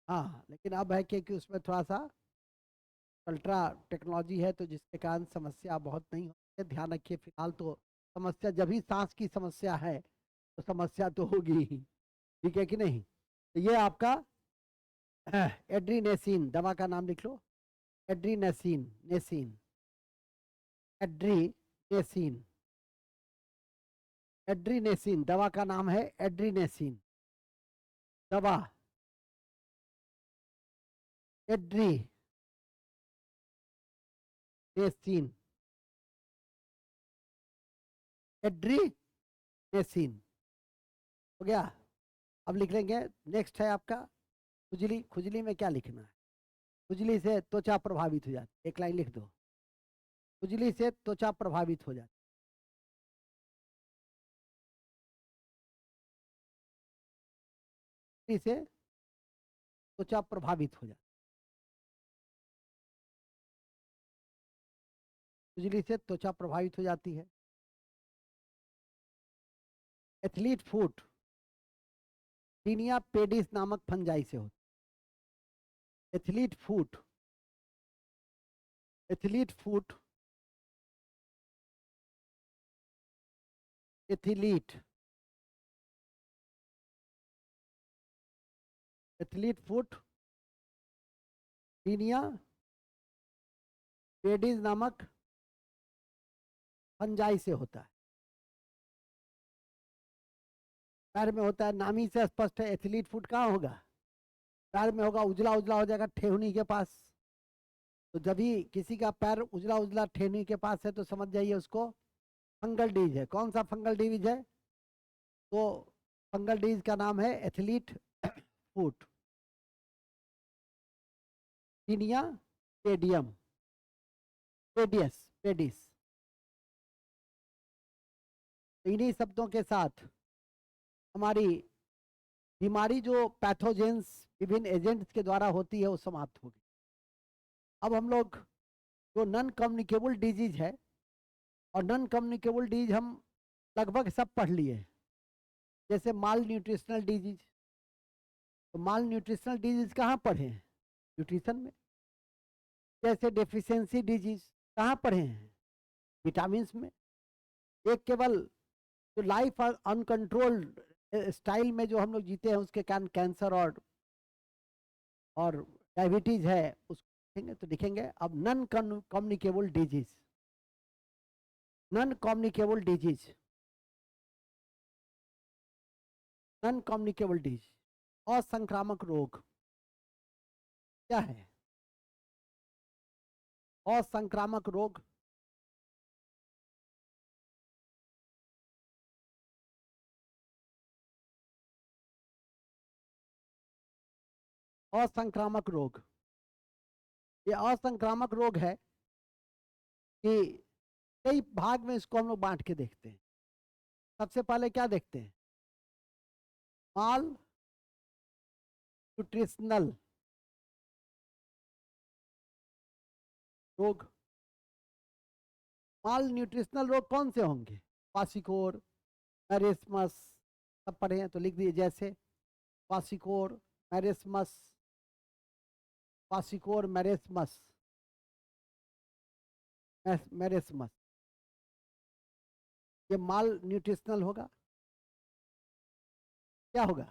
हाँ, लेकिन अब है कि उसमें थोड़ा सा अल्ट्रा टेक्नोलॉजी है तो जिसके कारण समस्या बहुत नहीं होती है। ध्यान रखिए, फिलहाल तो समस्या जब ही सांस की समस्या है तो समस्या तो होगी ही। ठीक है कि नहीं? तो ये आपका एड्रीनेसिन दवा का नाम लिख लो। एड्रीनेसिन, नेसिन, एड्रीनेसिन। एड्रीनेसिन दवा का नाम है एड्रीनेसिन। दवा एड्रीनेसिन। एड्रीनेसिन हो गया। अब लिख लेंगे, नेक्स्ट है आपका खुजली। खुजली में क्या लिखना है? खुजली से त्वचा प्रभावित हो जाती है। एक लाइन लिख दो, खुजली से त्वचा प्रभावित हो जाती है। खुजली से त्वचा प्रभावित हो जाती है। खुजली से त्वचा प्रभावित हो जाती है। एथलीट फुट टीनिया पेडिस नामक फंजाई से होती है। Athlete foot, athlete foot, athlete, athlete foot tinea pedis नामक फंजाई से होता है। पैर में होता है, नामी से स्पष्ट है। एथलीट फुट कहाँ होगा? पैर में होगा, उजला उजला हो जाएगा ठेहुनी के पास। तो जब भी किसी का पैर उजला उजला ठेहुनी के पास है तो समझ जाइए उसको फंगल डिजीज है। कौन सा फंगल डिजीज है? तो फंगल डिजीज का नाम है एथलीट फुट टीनिया पेडियम पेडियस पेडिस। इन्हीं शब्दों के साथ हमारी बीमारी जो पैथोजेंस विभिन्न एजेंट्स के द्वारा होती है वो समाप्त होगी। अब हम लोग जो नॉन कम्युनिकेबल डिजीज है, और नॉन कम्युनिकेबल डिजीज हम लगभग सब पढ़ लिए। जैसे माल न्यूट्रिशनल डिजीज। तो माल न्यूट्रिशनल डिजीज कहाँ पढ़े हैं? न्यूट्रिशन में। जैसे डेफिशिएंसी डिजीज कहाँ पढ़े हैं? विटामिन में। एक केवल जो लाइफ अनकंट्रोल्ड स्टाइल में जो हम लोग जीते हैं उसके कारण कैंसर और डायबिटीज है उसको देखेंगे। तो दिखेंगे अब non communicable disease. Non communicable disease, non communicable disease. असंक्रामक रोग क्या है? असंक्रामक रोग असंक्रामक रोग। ये असंक्रामक रोग है कि कई भाग में इसको हम लोग बांट के देखते हैं। सबसे पहले क्या देखते हैं? माल न्यूट्रिशनल रोग। माल न्यूट्रिशनल रोग कौन से होंगे? क्वासिकोर, मैरिस्मस, सब पढ़े हैं तो लिख दिए। जैसे क्वासिकोर, मैरिस्मस, क्वासिकोर मैरिस्मस, मेरेस्मस, ये माल न्यूट्रिशनल होगा। क्या होगा?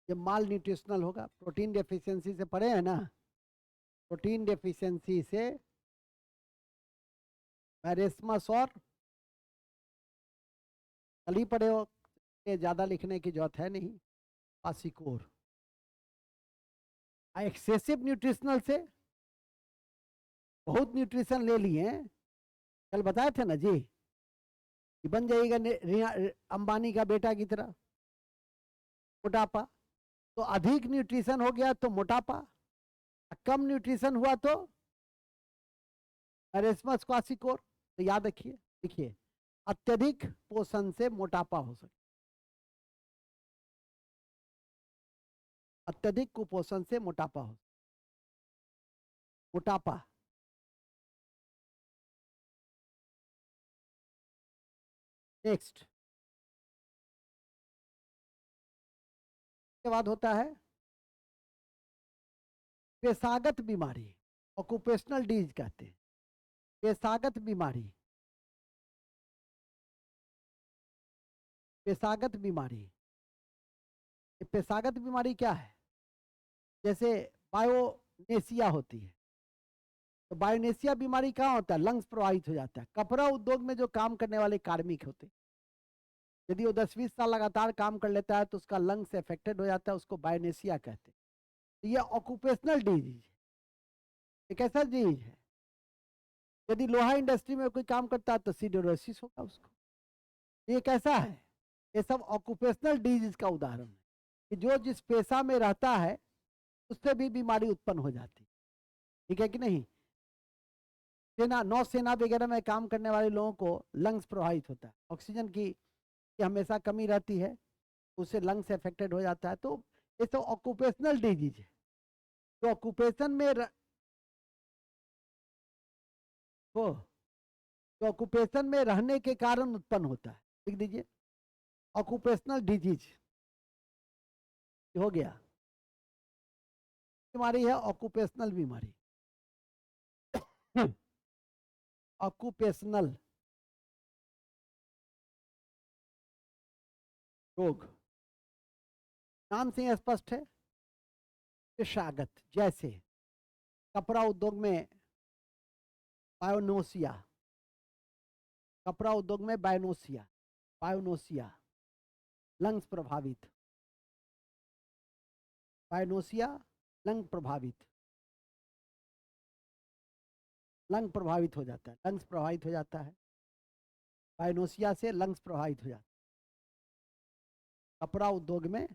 ये माल न्यूट्रिशनल होगा। प्रोटीन डेफिशिएंसी से पढ़े हैं ना, प्रोटीन डेफिशिएंसी से मेरेस्मस और कल ही पढ़े हो, ये ज्यादा लिखने की जरूरत है नहीं। क्वासिकोर। एक्सेसिव न्यूट्रिशनल से बहुत न्यूट्रिशन ले लिए, कल बताए थे ना जी, कि बन जाएगा अंबानी का बेटा की तरह मोटापा। तो अधिक न्यूट्रिशन हो गया तो मोटापा, कम न्यूट्रिशन हुआ तो मेरेस्मस क्वासिकोर। तो याद रखिए, देखिए, अत्यधिक पोषण से मोटापा हो सकता, अत्यधिक कुपोषण से मोटापा हो, मोटापा। नेक्स्ट के बाद होता है पेशागत बीमारी, ऑक्यूपेशनल डिजीज कहते हैं। पेशागत बीमारी, पेशागत बीमारी। पेशागत बीमारी क्या है? जैसे बायोनेसिया होती है, तो बायोनेसिया बीमारी कहाँ होता है? लंग्स प्रभावित हो जाता है। कपड़ा उद्योग में जो काम करने वाले कार्मिक होते हैं, यदि वो 10-20 साल लगातार काम कर लेता है तो उसका लंग्स अफेक्टेड हो जाता है, उसको बायोनेसिया कहते हैं। तो ये ऑक्यूपेशनल डिजीज है, एक ऐसा डिजीज है, यदि लोहा इंडस्ट्री में कोई काम करता है तो सिडोरोसिस होगा उसको। ये कैसा है? ये सब ऑक्यूपेशनल डिजीज का उदाहरण है, कि जो जिस पेशा में रहता है उससे भी बीमारी उत्पन्न हो जाती है। ठीक है कि नहीं? सेना, नौसेना वगैरह में काम करने वाले लोगों को लंग्स प्रभावित होता है, ऑक्सीजन की हमेशा कमी रहती है, उससे लंग्स अफेक्टेड हो जाता है। तो ये तो ऑक्यूपेशनल डिजीज है, जो ऑक्यूपेशन में वो जो ऑक्यूपेशन में रहने के कारण उत्पन्न होता है। लिख दीजिए, ऑक्यूपेशनल डिजीज हो गया। बीमारी है ऑक्यूपेशनल बीमारी, ऑक्यूपेशनल रोग, नाम से ही स्पष्ट है, पेशागत। जैसे कपड़ा उद्योग में बायोनोसिया, कपड़ा उद्योग में बायोनोसिया, बायोनोसिया, लंग्स प्रभावित, बायोनोसिया लंग प्रभावित, लंग प्रभावित हो जाता है, लंग्स प्रभावित हो जाता है, बायोनोसिया से लंग्स प्रभावित हो जाता है। कपड़ा उद्योग में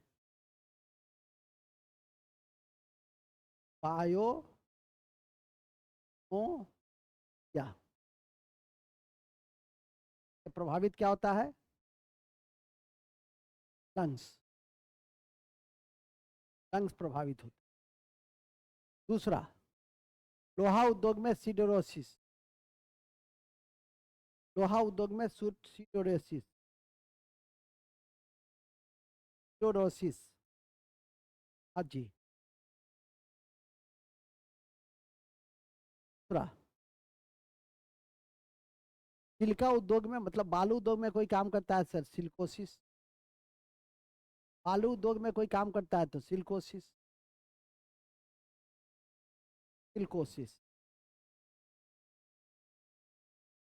बायोनोसिया प्रभावित क्या होता है? लंग्स, लंग्स प्रभावित होते। दूसरा, लोहा उद्योग में सिडोरोसिस, लोहा उद्योग में सिडोरोसिस, सिडोरोसिस। हाँ जी। दूसरा, सिलिका उद्योग में, मतलब बालू उद्योग में कोई काम करता है सर, सिलिकोसिस। बालू उद्योग में कोई काम करता है तो सिलिकोसिस, सिलिकोसिस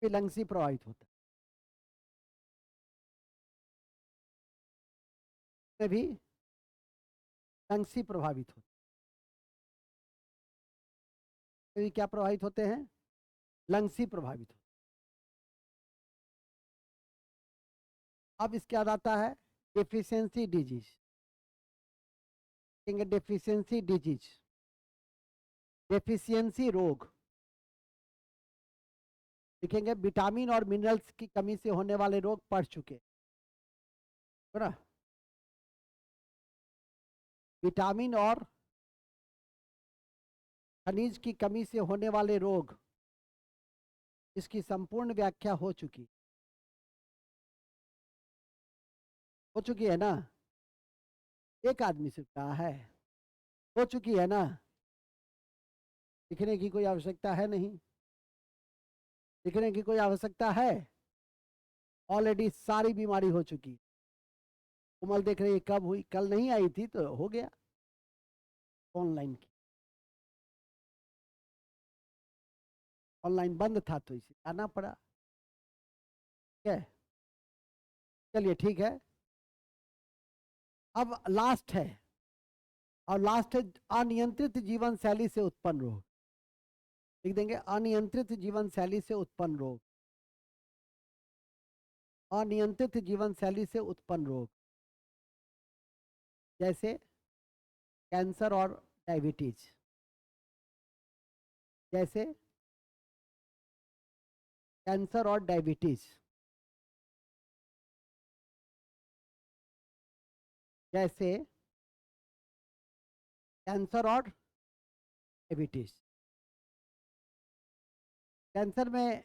लंग्स ही प्रभावित होता है, भी लंग्स ही प्रभावित होते हैं। क्या प्रभावित होते हैं? लंग्स ही प्रभावित होते। अब इसके बाद आता है deficiency disease, deficiency disease, deficiency रोग लिखेंगे। विटामिन और मिनरल्स की कमी से होने वाले रोग पढ़ चुके है ना। विटामिन और खनिज की कमी से होने वाले रोग, इसकी संपूर्ण व्याख्या हो चुकी है ना। एक आदमी से कहा है, हो चुकी है ना, लिखने की कोई आवश्यकता है नहीं। लिखने की कोई आवश्यकता है? ऑलरेडी सारी बीमारी हो चुकी। कोमल देख रही है कब हुई, कल नहीं आई थी तो हो गया ऑनलाइन की। ऑनलाइन बंद था तो इसे आना पड़ा। ठीक है, चलिए ठीक है। अब लास्ट है, और लास्ट है अनियंत्रित जीवन शैली से उत्पन्न रोग। लिख देंगे अनियंत्रित जीवन शैली से उत्पन्न रोग। अनियंत्रित जीवन शैली से उत्पन्न रोग जैसे कैंसर और डायबिटीज। जैसे कैंसर और डायबिटीज। जैसे कैंसर और डायबिटीज। कैंसर में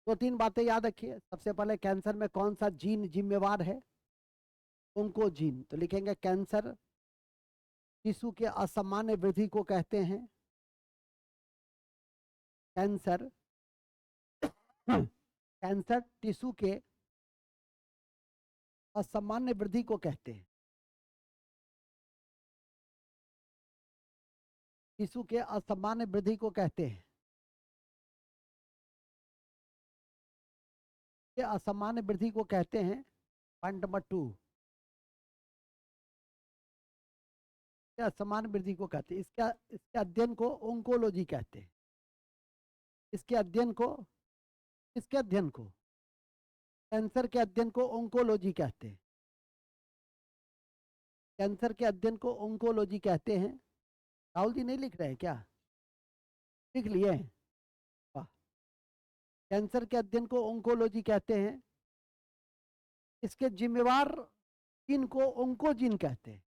दो तीन बातें याद रखिए। सबसे पहले कैंसर में कौन सा जीन जिम्मेवार है? ओंकोजीन। तो लिखेंगे कैंसर टिश्यू के असामान्य वृद्धि को कहते हैं। कैंसर कैंसर टिश्यू के असामान्य वृद्धि को कहते हैं। टिश्यू के असामान्य वृद्धि को कहते हैं। ये असामान्य वृद्धि को कहते हैं। पॉइंट नंबर 2, असामान्य वृद्धि को कहते हैं। इसके अध्ययन को ओंकोलॉजी कहते हैं। इसके अध्ययन को, इसके अध्ययन को, कैंसर के अध्ययन को ओंकोलॉजी कहते हैं। कैंसर के अध्ययन को ओंकोलॉजी कहते हैं। राहुल जी नहीं लिख रहे हैं क्या? लिख लिए हैं? वाह। कैंसर के अध्ययन को ओंकोलॉजी कहते हैं। इसके जिम्मेवार जीन को ओंकोजीन कहते हैं।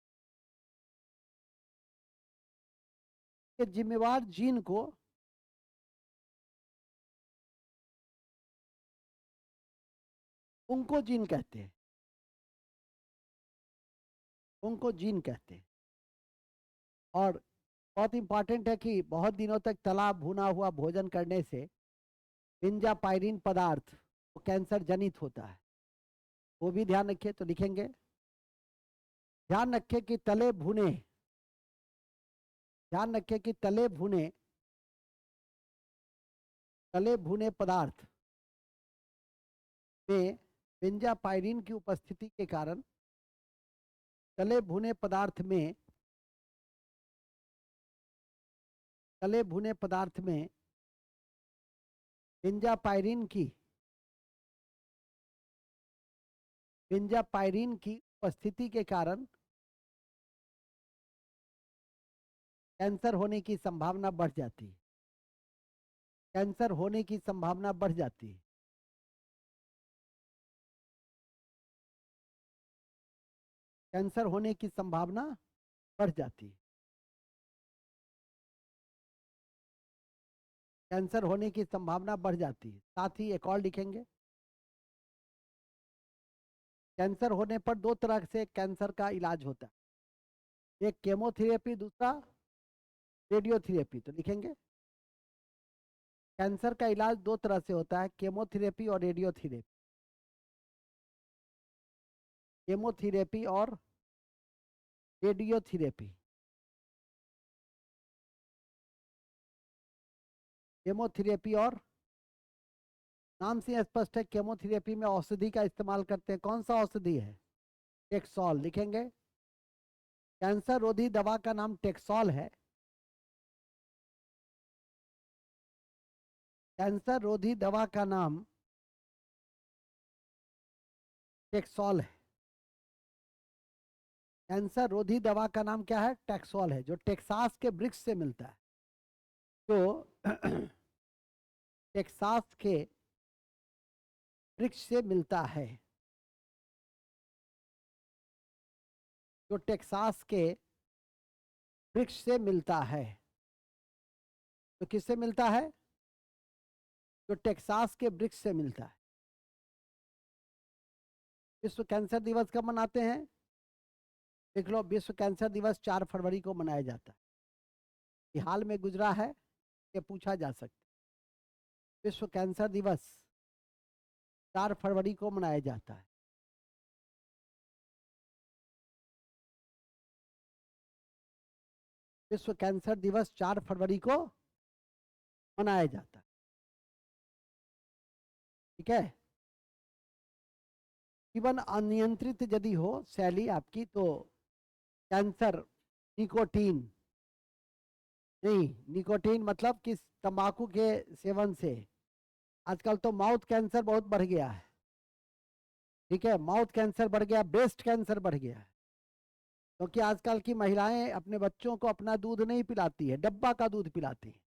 के जिम्मेवार जीन को ओंकोजीन कहते हैं। ओंकोजीन कहते हैं। और बहुत इंपॉर्टेंट है कि बहुत दिनों तक तला भुना हुआ भोजन करने से बेंजापायरिन पदार्थ वो कैंसर जनित होता है, वो भी ध्यान रखिए। तो लिखेंगे ध्यान रखें कि तले भुने, ध्यान रखें कि तले भुने पदार्थ में बेंजापायरिन की उपस्थिति के कारण, तले भुने पदार्थ में, तले भुने पदार्थ में बेंजापायरिन की उपस्थिति के कारण कैंसर होने की संभावना बढ़ जाती है। कैंसर होने की संभावना बढ़ जाती है। कैंसर होने की संभावना बढ़ जाती है। कैंसर होने की संभावना बढ़ जाती है। साथ ही एक और लिखेंगे, कैंसर होने पर दो तरह से कैंसर का इलाज होता है। एक केमोथेरेपी, दूसरा रेडियोथेरेपी। तो लिखेंगे कैंसर का इलाज दो तरह से होता है, केमोथेरेपी और रेडियोथेरेपी। केमोथेरेपी और रेडियोथेरेपी। केमोथेरेपी और, नाम से स्पष्ट है, केमोथेरेपी में औषधि का इस्तेमाल करते हैं। कौन सा औषधि है? टेक्सोल। लिखेंगे कैंसर रोधी दवा का नाम टेक्सोल है। कैंसर रोधी दवा का नाम टेक्सोल है। कैंसर रोधी दवा का नाम क्या है? टेक्सोल है, जो टेक्सास के वृक्ष से मिलता है। जो टेक्सास के वृक्ष से मिलता है। जो टेक्सास के वृक्ष से मिलता है। तो किससे मिलता है? जो टेक्सास के वृक्ष से मिलता है। विश्व कैंसर दिवस कब मनाते हैं? देख लो, विश्व कैंसर दिवस 4 फरवरी को मनाया जाता है। ये हाल में गुजरा है, ये पूछा जा सकता है। विश्व कैंसर दिवस 4 फरवरी को मनाया जाता है। विश्व कैंसर दिवस 4 फरवरी को मनाया जाता है। ठीक है। जीवन अनियंत्रित यदि हो शैली आपकी तो कैंसर, निकोटीन नहीं, निकोटीन मतलब कि तंबाकू के सेवन से आजकल तो माउथ कैंसर बहुत बढ़ गया है। ठीक है, माउथ कैंसर बढ़ गया, ब्रेस्ट कैंसर बढ़ गया है, क्योंकि आजकल की महिलाएं अपने बच्चों को अपना दूध नहीं पिलाती है, डब्बा का दूध पिलाती है।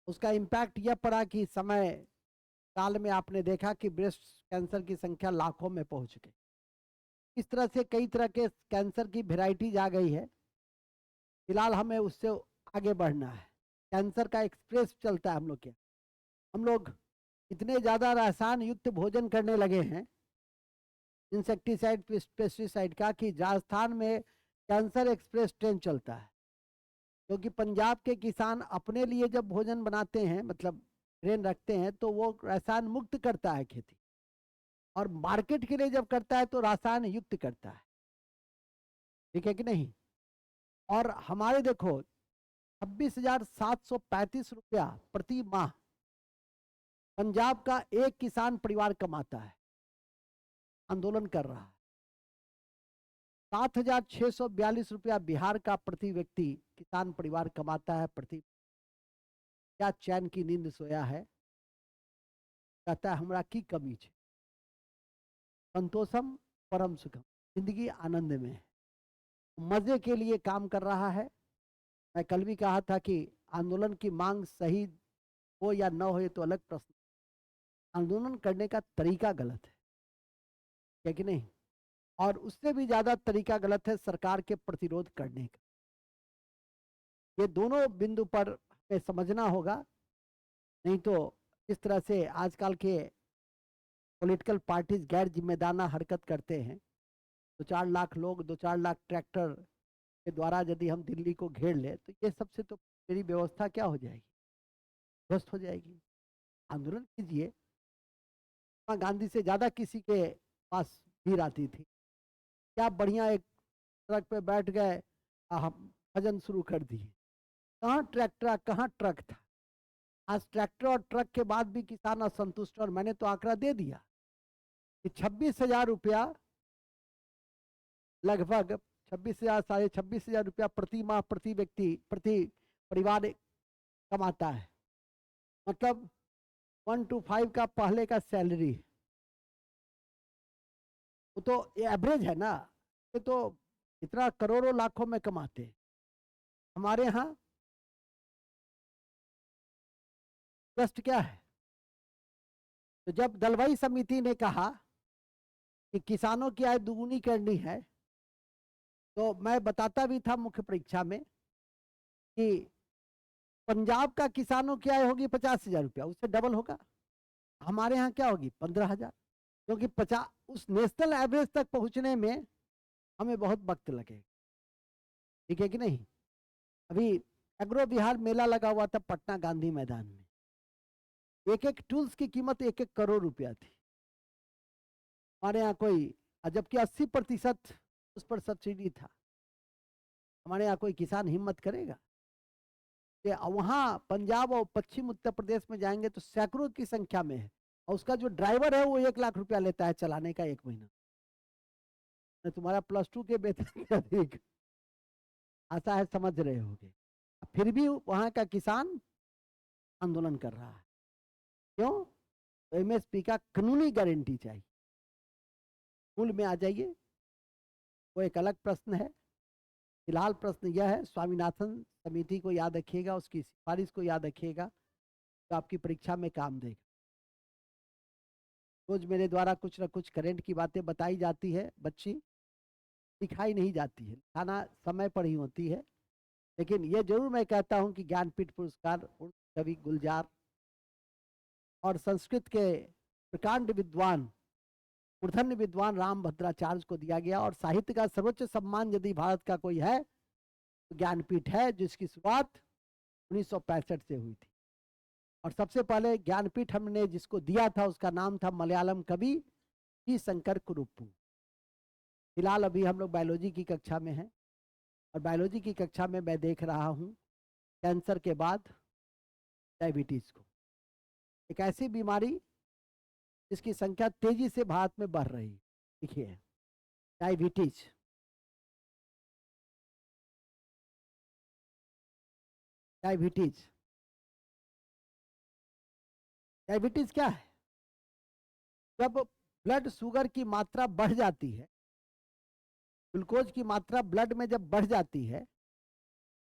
उसका इम्पैक्ट यह पड़ा कि समय काल में आपने देखा कि ब्रेस्ट कैंसर की संख्या लाखों में पहुंच गई। इस तरह से कई तरह के कैंसर की वेराइटीज आ गई है। फिलहाल हमें उससे आगे बढ़ना है। कैंसर का एक्सप्रेस चलता है हम लोग के। हम लोग इतने ज़्यादा रसायन युक्त भोजन करने लगे हैं, इंसेक्टिसाइड पेस्टिसाइड का, कि राजस्थान में कैंसर एक्सप्रेस ट्रेन चलता है। क्योंकि पंजाब के किसान अपने लिए जब भोजन बनाते हैं, मतलब ट्रेन रखते हैं, तो वो रसायन मुक्त करता है खेती, और मार्केट के लिए जब करता है तो रसायन युक्त करता है। ठीक है कि नहीं। और हमारे देखो 26,735 रुपया प्रति माह पंजाब का एक किसान परिवार कमाता है, आंदोलन कर रहा है। 7,642 रुपया बिहार का प्रति व्यक्ति किसान परिवार कमाता है प्रति। क्या चैन की नींद सोया है, कहता है हमरा की कमी है। संतोषम परम सुखम, जिंदगी आनंद में है, मजे के लिए काम कर रहा है। मैं कल भी कहा था कि आंदोलन की मांग सही हो या न हो ये तो अलग प्रश्न, आंदोलन करने का तरीका गलत है कि नहीं। और उससे भी ज्यादा तरीका गलत है सरकार के प्रतिरोध करने का। ये दोनों बिंदु पर हमें समझना होगा, नहीं तो इस तरह से आजकल के पॉलिटिकल पार्टीज गैर जिम्मेदाराना हरकत करते हैं। 2-4 लाख लोग, 2-4 लाख ट्रैक्टर के द्वारा यदि हम दिल्ली को घेर ले तो ये सबसे तो मेरी व्यवस्था क्या हो जाएगी, ध्वस्त हो जाएगी। आंदोलन कीजिए। गांधी से ज्यादा किसी के पास भीड़ आती थी। क्या बढ़िया एक ट्रक पे बैठ गए, हम भजन शुरू कर दिए। कहाँ ट्रैक्टर, कहाँ ट्रक था। आज ट्रैक्टर और ट्रक के बाद भी किसान असंतुष्ट, और मैंने तो आंकड़ा दे दिया कि 26,000 रुपया, लगभग 26,000, 26,500 रुपया प्रति माह प्रति व्यक्ति प्रति परिवार कमाता है। मतलब 1 to 5 का पहले का सैलरी। वो तो एवरेज है ना, ये तो इतना करोड़ों लाखों में कमाते। हमारे यहाँ कष्ट क्या है। तो जब दलवाई समिति ने कहा कि किसानों की आय दुगुनी करनी है, तो मैं बताता भी था मुख्य परीक्षा में कि पंजाब का किसानों की आय होगी 50,000 रुपया, उससे डबल होगा। हमारे यहाँ क्या होगी 15,000, क्योंकि 50 उस नेशनल एवरेज तक पहुंचने में हमें बहुत वक्त लगेगा। ठीक है कि नहीं। अभी एग्रो बिहार मेला लगा हुआ था पटना गांधी मैदान में, एक एक टूल्स की कीमत 1-1 करोड़ रुपया थी। हमारे यहाँ कोई, जबकि 80% उस पर सब्सिडी था, हमारे यहाँ कोई किसान हिम्मत करेगा। वहां पंजाब और पश्चिम उत्तर प्रदेश में जाएंगे तो सैकड़ों की संख्या में है, और उसका जो ड्राइवर है वो 1 लाख रुपया लेता है चलाने का 1 महीना। तुम्हारा +2 के वेतन से अधिक, ऐसा है, समझ रहे होगे। फिर भी वहां का किसान आंदोलन कर रहा है। क्यों? तो एमएसपी का कानूनी गारंटी चाहिए। मूल में आ जाइए, वो एक अलग प्रश्न है। फिलहाल प्रश्न यह है, स्वामीनाथन समिति को याद रखिएगा, उसकी सिफारिश को याद रखिएगा, तो आपकी परीक्षा में काम देगा। रोज मेरे द्वारा कुछ न कुछ करंट की बातें बताई जाती है, बच्ची सिखाई नहीं जाती है, खाना समय पर ही होती है। लेकिन ये जरूर मैं कहता हूं कि ज्ञानपीठ पुरस्कार कवि गुलजार और संस्कृत के प्रकांड विद्वान, मूर्धन्य विद्वान राम भद्राचार्य को दिया गया। और साहित्य का सर्वोच्च सम्मान यदि भारत का कोई है तो ज्ञानपीठ है, जिसकी शुरुआत 1965 से हुई थी। और सबसे पहले ज्ञानपीठ हमने जिसको दिया था उसका नाम था मलयालम कवि जी शंकर कुरुप्पू। फिलहाल अभी हम लोग बायोलॉजी की कक्षा में हैं और बायोलॉजी की कक्षा में मैं देख रहा हूँ कैंसर के बाद डायबिटीज को, एक ऐसी बीमारी जिसकी संख्या तेजी से भारत में बढ़ रही। देखिए डायबिटीज, डायबिटीज डायबिटीज क्या है? जब ब्लड शुगर की मात्रा बढ़ जाती है, ग्लूकोज की मात्रा ब्लड में जब बढ़ जाती है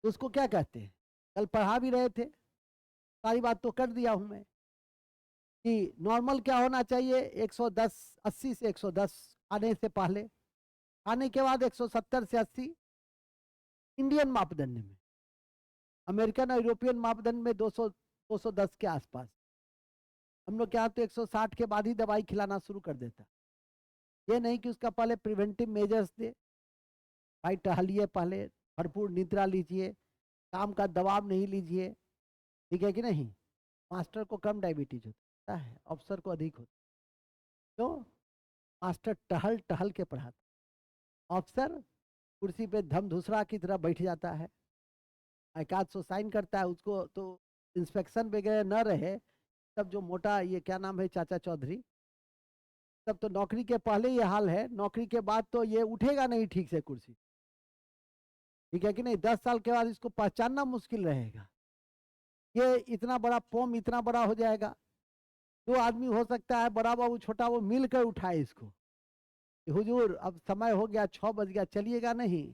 तो उसको क्या कहते हैं? कल पढ़ा भी रहे थे, सारी बात तो कर दिया हूं मैं कि नॉर्मल क्या होना चाहिए, 110, 80 से 110 आने से पहले, आने के बाद 170 से 80 इंडियन मापदंड में, अमेरिकन और यूरोपियन मापदंड में 200 210 के आसपास। हम लोग क्या तो 160 के बाद ही दवाई खिलाना शुरू कर देता। ये नहीं कि उसका पहले प्रिवेंटिव मेजर्स दे, भाई टहलिए, पहले भरपूर निद्रा लीजिए, काम का दबाव नहीं लीजिए, ठीक है कि नहीं। मास्टर को कम डायबिटीज होता है, अफसर को अधिक होता है। तो मास्टर टहल टहल के पढ़ाता, अफसर कुर्सी पे धमधुसरा की तरह बैठ जाता है, एक आध सौ साइन करता है, उसको तो इंस्पेक्शन वगैरह न रहे तब जो मोटा, ये क्या नाम है, चाचा चौधरी, तब तो नौकरी के पहले ये हाल है, नौकरी के बाद तो ये उठेगा नहीं ठीक से कुर्सी, ठीक है कि नहीं। 10 साल के बाद इसको पहचानना मुश्किल रहेगा, ये इतना बड़ा पोम इतना बड़ा हो जाएगा। 2 आदमी हो सकता है, बड़ा बाबू छोटा वो मिलकर उठाए इसको, हुजूर अब समय हो गया, 6 बज गया, चलिएगा नहीं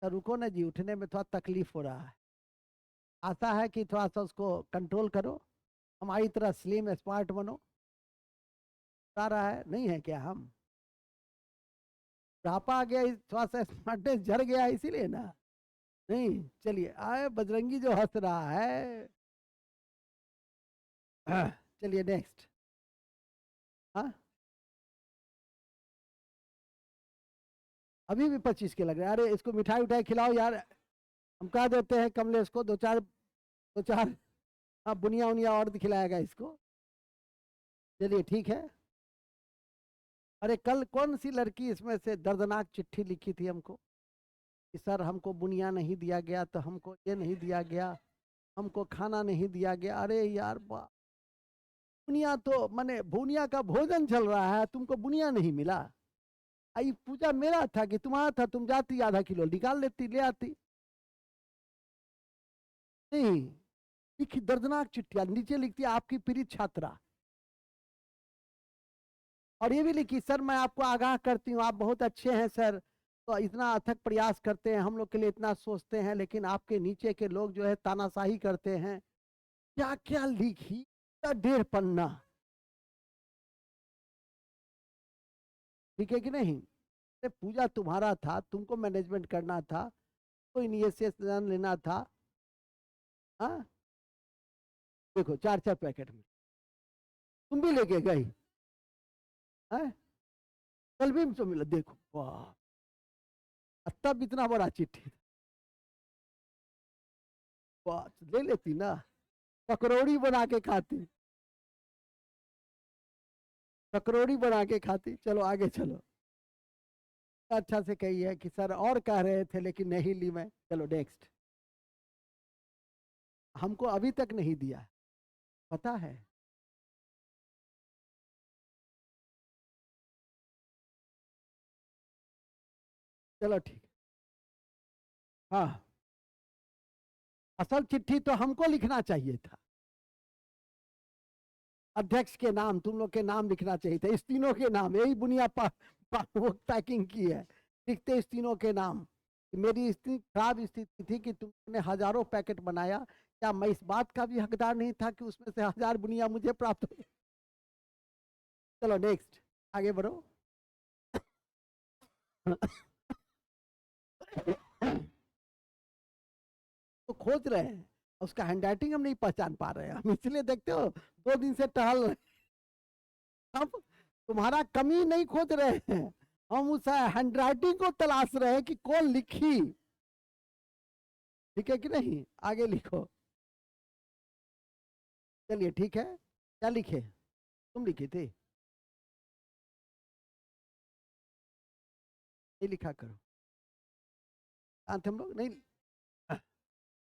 तो रुको ना जी, उठने में थोड़ा तकलीफ हो रहा है, आशा है कि थोड़ा सा उसको कंट्रोल करो, हमारी तरह स्लिम स्मार्ट बनो। आ रहा है नहीं है क्या? हम बुढ़ापा आ गया, थोड़ा सा स्मार्टनेस झड़ गया इसीलिए ना। नहीं, चलिए आए बजरंगी जो हंस रहा है। चलिए नेक्स्ट। हाँ, अभी भी 25 के लग रहे हैं। अरे इसको मिठाई उठाई खिलाओ यार, हम कह देते हैं कमलेश को, दो चार हाँ बुनिया उनिया और खिलाएगा इसको। चलिए ठीक है। अरे कल कौन सी लड़की इसमें से दर्दनाक चिट्ठी लिखी थी हमको कि सर हमको बुनिया नहीं दिया गया, तो हमको ये नहीं दिया गया, हमको खाना नहीं दिया गया। अरे यार बुनिया तो माने बुनिया का भोजन चल रहा है, तुमको बुनिया नहीं मिला। आई पूजा मेरा था कि तुम्हारा था, तुम जाती आधा किलो निकाल लेती, ले आती। नहीं, लिखी दर्दनाक चिट्ठियां, नीचे लिखती आपकी पीड़ित छात्रा, और ये भी लिखी सर मैं आपको आगाह करती हूँ, आप बहुत अच्छे हैं सर, तो इतना अथक प्रयास करते हैं, हम लोग के लिए इतना सोचते हैं, लेकिन आपके नीचे के लोग जो है तानाशाही करते हैं। क्या क्या लिखी, 1.5 पन्ना, ठीक है कि नहीं। पूजा तुम्हारा था, तुमको मैनेजमेंट करना था, कोई इनिशिएशन लेना था। हाँ देखो 4 4 पैकेट में तुम भी लेके गई। हाँ कल भी तो मिला, देखो वाह, तब इतना बड़ा चिट्ठी, वाह ले लेती ना, पकौड़ी बना के खाती, पकौड़ी बना के खाती। चलो आगे चलो, अच्छा से कही है कि सर और कह रहे थे लेकिन नहीं ली मैं। चलो नेक्स्ट। हमको अभी तक नहीं दिया, पता है। चलो ठीक। हाँ, असल चिट्ठी तो हमको लिखना चाहिए था, अध्यक्ष के नाम, तुम लोग के नाम लिखना चाहिए था, इस तीनों के नाम, यही बुनिया वो पैकिंग की है, लिखते इस तीनों के नाम। मेरी इतनी खराब स्थिति थी कि तुमने हजारों पैकेट बनाया, क्या मैं इस बात का भी हकदार नहीं था कि उसमें से 1000 बुनिया मुझे प्राप्त हो? चलो नेक्स्ट, आगे बढ़ो। तो खोज रहे हैं, उसका हैंडराइटिंग हम नहीं पहचान पा रहे हैं, हम इसलिए देखते हो 2 दिन से टहल रहे, हम तुम्हारा कमी नहीं खोज रहे हैं, हम उस हैंडराइटिंग को तलाश रहे हैं कि कौन लिखी, ठीक है कि नहीं। आगे लिखो। चलिए ठीक है, क्या लिखे, तुम लिखे थे, ये लिखा करो। हम लोग नहीं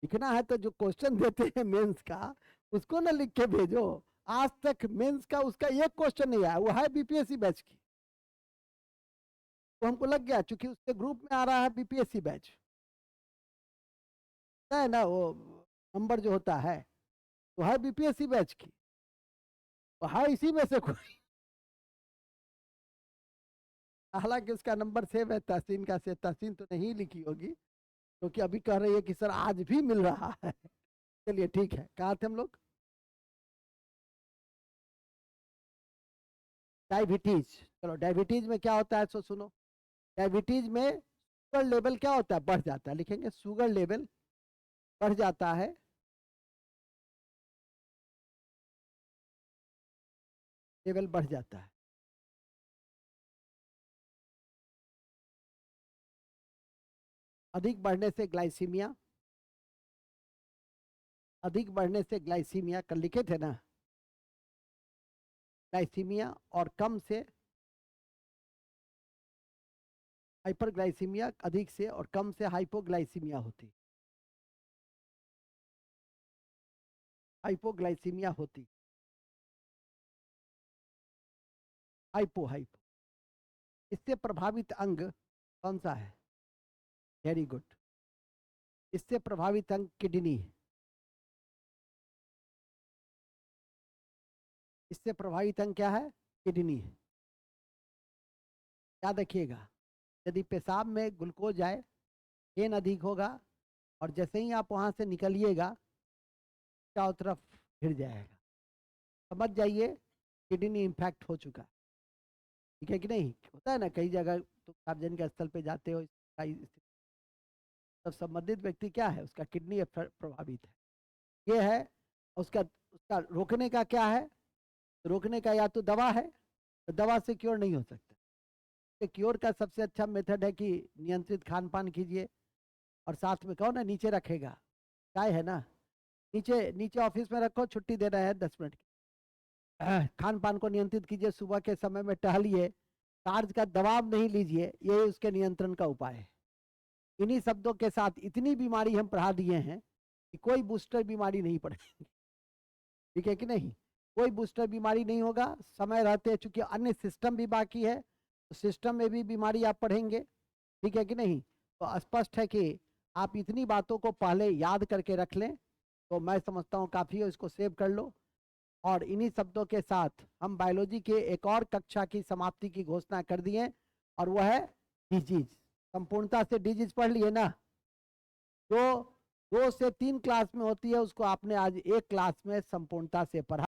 लिखना है तो जो क्वेश्चन देते हैं मेंस का उसको ना लिख के भेजो। आज तक मेंस का उसका एक क्वेश्चन नहीं आया, वो है बीपीएससी बैच की, तो हमको लग गया चूंकि उसके ग्रुप में आ रहा है बीपीएससी बैच है ना, वो नंबर जो होता है तो है बीपीएससी बैच की, तो है इसी में से कोई। हालांकि उसका नंबर सेव है, तहसीन का से तहसीन तो नहीं लिखी होगी क्योंकि अभी कह रही है कि सर आज भी मिल रहा है। चलिए ठीक है, कहाँ थे हम लोग, डायबिटीज। चलो डायबिटीज में क्या होता है सो सुनो, डायबिटीज में शुगर लेवल क्या होता है, बढ़ जाता है, लिखेंगे शुगर लेवल बढ़ जाता है, लेवल बढ़ जाता है। अधिक बढ़ने से ग्लाइसीमिया, अधिक बढ़ने से ग्लाइसीमिया कल लिखे थे ना, ग्लाइसीमिया, और कम से हाइपरग्लाइसीमिया, अधिक से और कम से हाइपोग्लाइसीमिया होती, हाइपोग्लाइसीमिया होती, हाइपो हाइपो। इससे प्रभावित अंग कौन सा है, वेरी गुड, इससे प्रभावित अंग किडनी, इससे प्रभावित अंग क्या है, किडनी। याद रखिएगा, यदि पेशाब में ग्लूकोज आए, गेन अधिक होगा, और जैसे ही आप वहां से निकलिएगा चारों तरफ घिर जाएगा, समझ जाइए किडनी इन्फेक्ट हो चुका है। ठीक है कि नहीं, होता है ना कई जगह, तो सार्वजनिक स्थल पे जाते हो, तब संबंधित व्यक्ति क्या है, उसका किडनी प्रभावित है, ये है। उसका उसका रोकने का क्या है, रोकने का या तो दवा है, तो दवा से क्योर नहीं हो सकता, तो क्योर का सबसे अच्छा मेथड है कि नियंत्रित खान पान कीजिए, और साथ में कहो ना नीचे रखेगा, चाय है ना, नीचे नीचे ऑफिस में रखो, छुट्टी दे रहे हैं 10 मिनट की, खान पान को नियंत्रित कीजिए, सुबह के समय में टहलिए, कार्य का दबाव नहीं लीजिए, ये उसके नियंत्रण का उपाय है। इन्हीं शब्दों के साथ इतनी बीमारी हम पढ़ा दिए हैं कि कोई बूस्टर बीमारी नहीं पड़ेगी। ठीक है कि नहीं, कोई बूस्टर बीमारी नहीं होगा, समय रहते चूंकि अन्य सिस्टम भी बाकी है, तो सिस्टम में भी बीमारी आप पढ़ेंगे। ठीक है कि नहीं, तो स्पष्ट है कि आप इतनी बातों को पहले याद करके रख लें, तो मैं समझता हूँ काफ़ी है, इसको सेव कर लो। और इन्हीं शब्दों के साथ हम बायोलॉजी के एक और कक्षा की समाप्ति की घोषणा कर दिए, और वह है डिजीज। संपूर्णता से डिजीज पढ़ लिए ना, जो 2 से 3 क्लास में होती है उसको आपने आज एक क्लास में संपूर्णता से पढ़ा।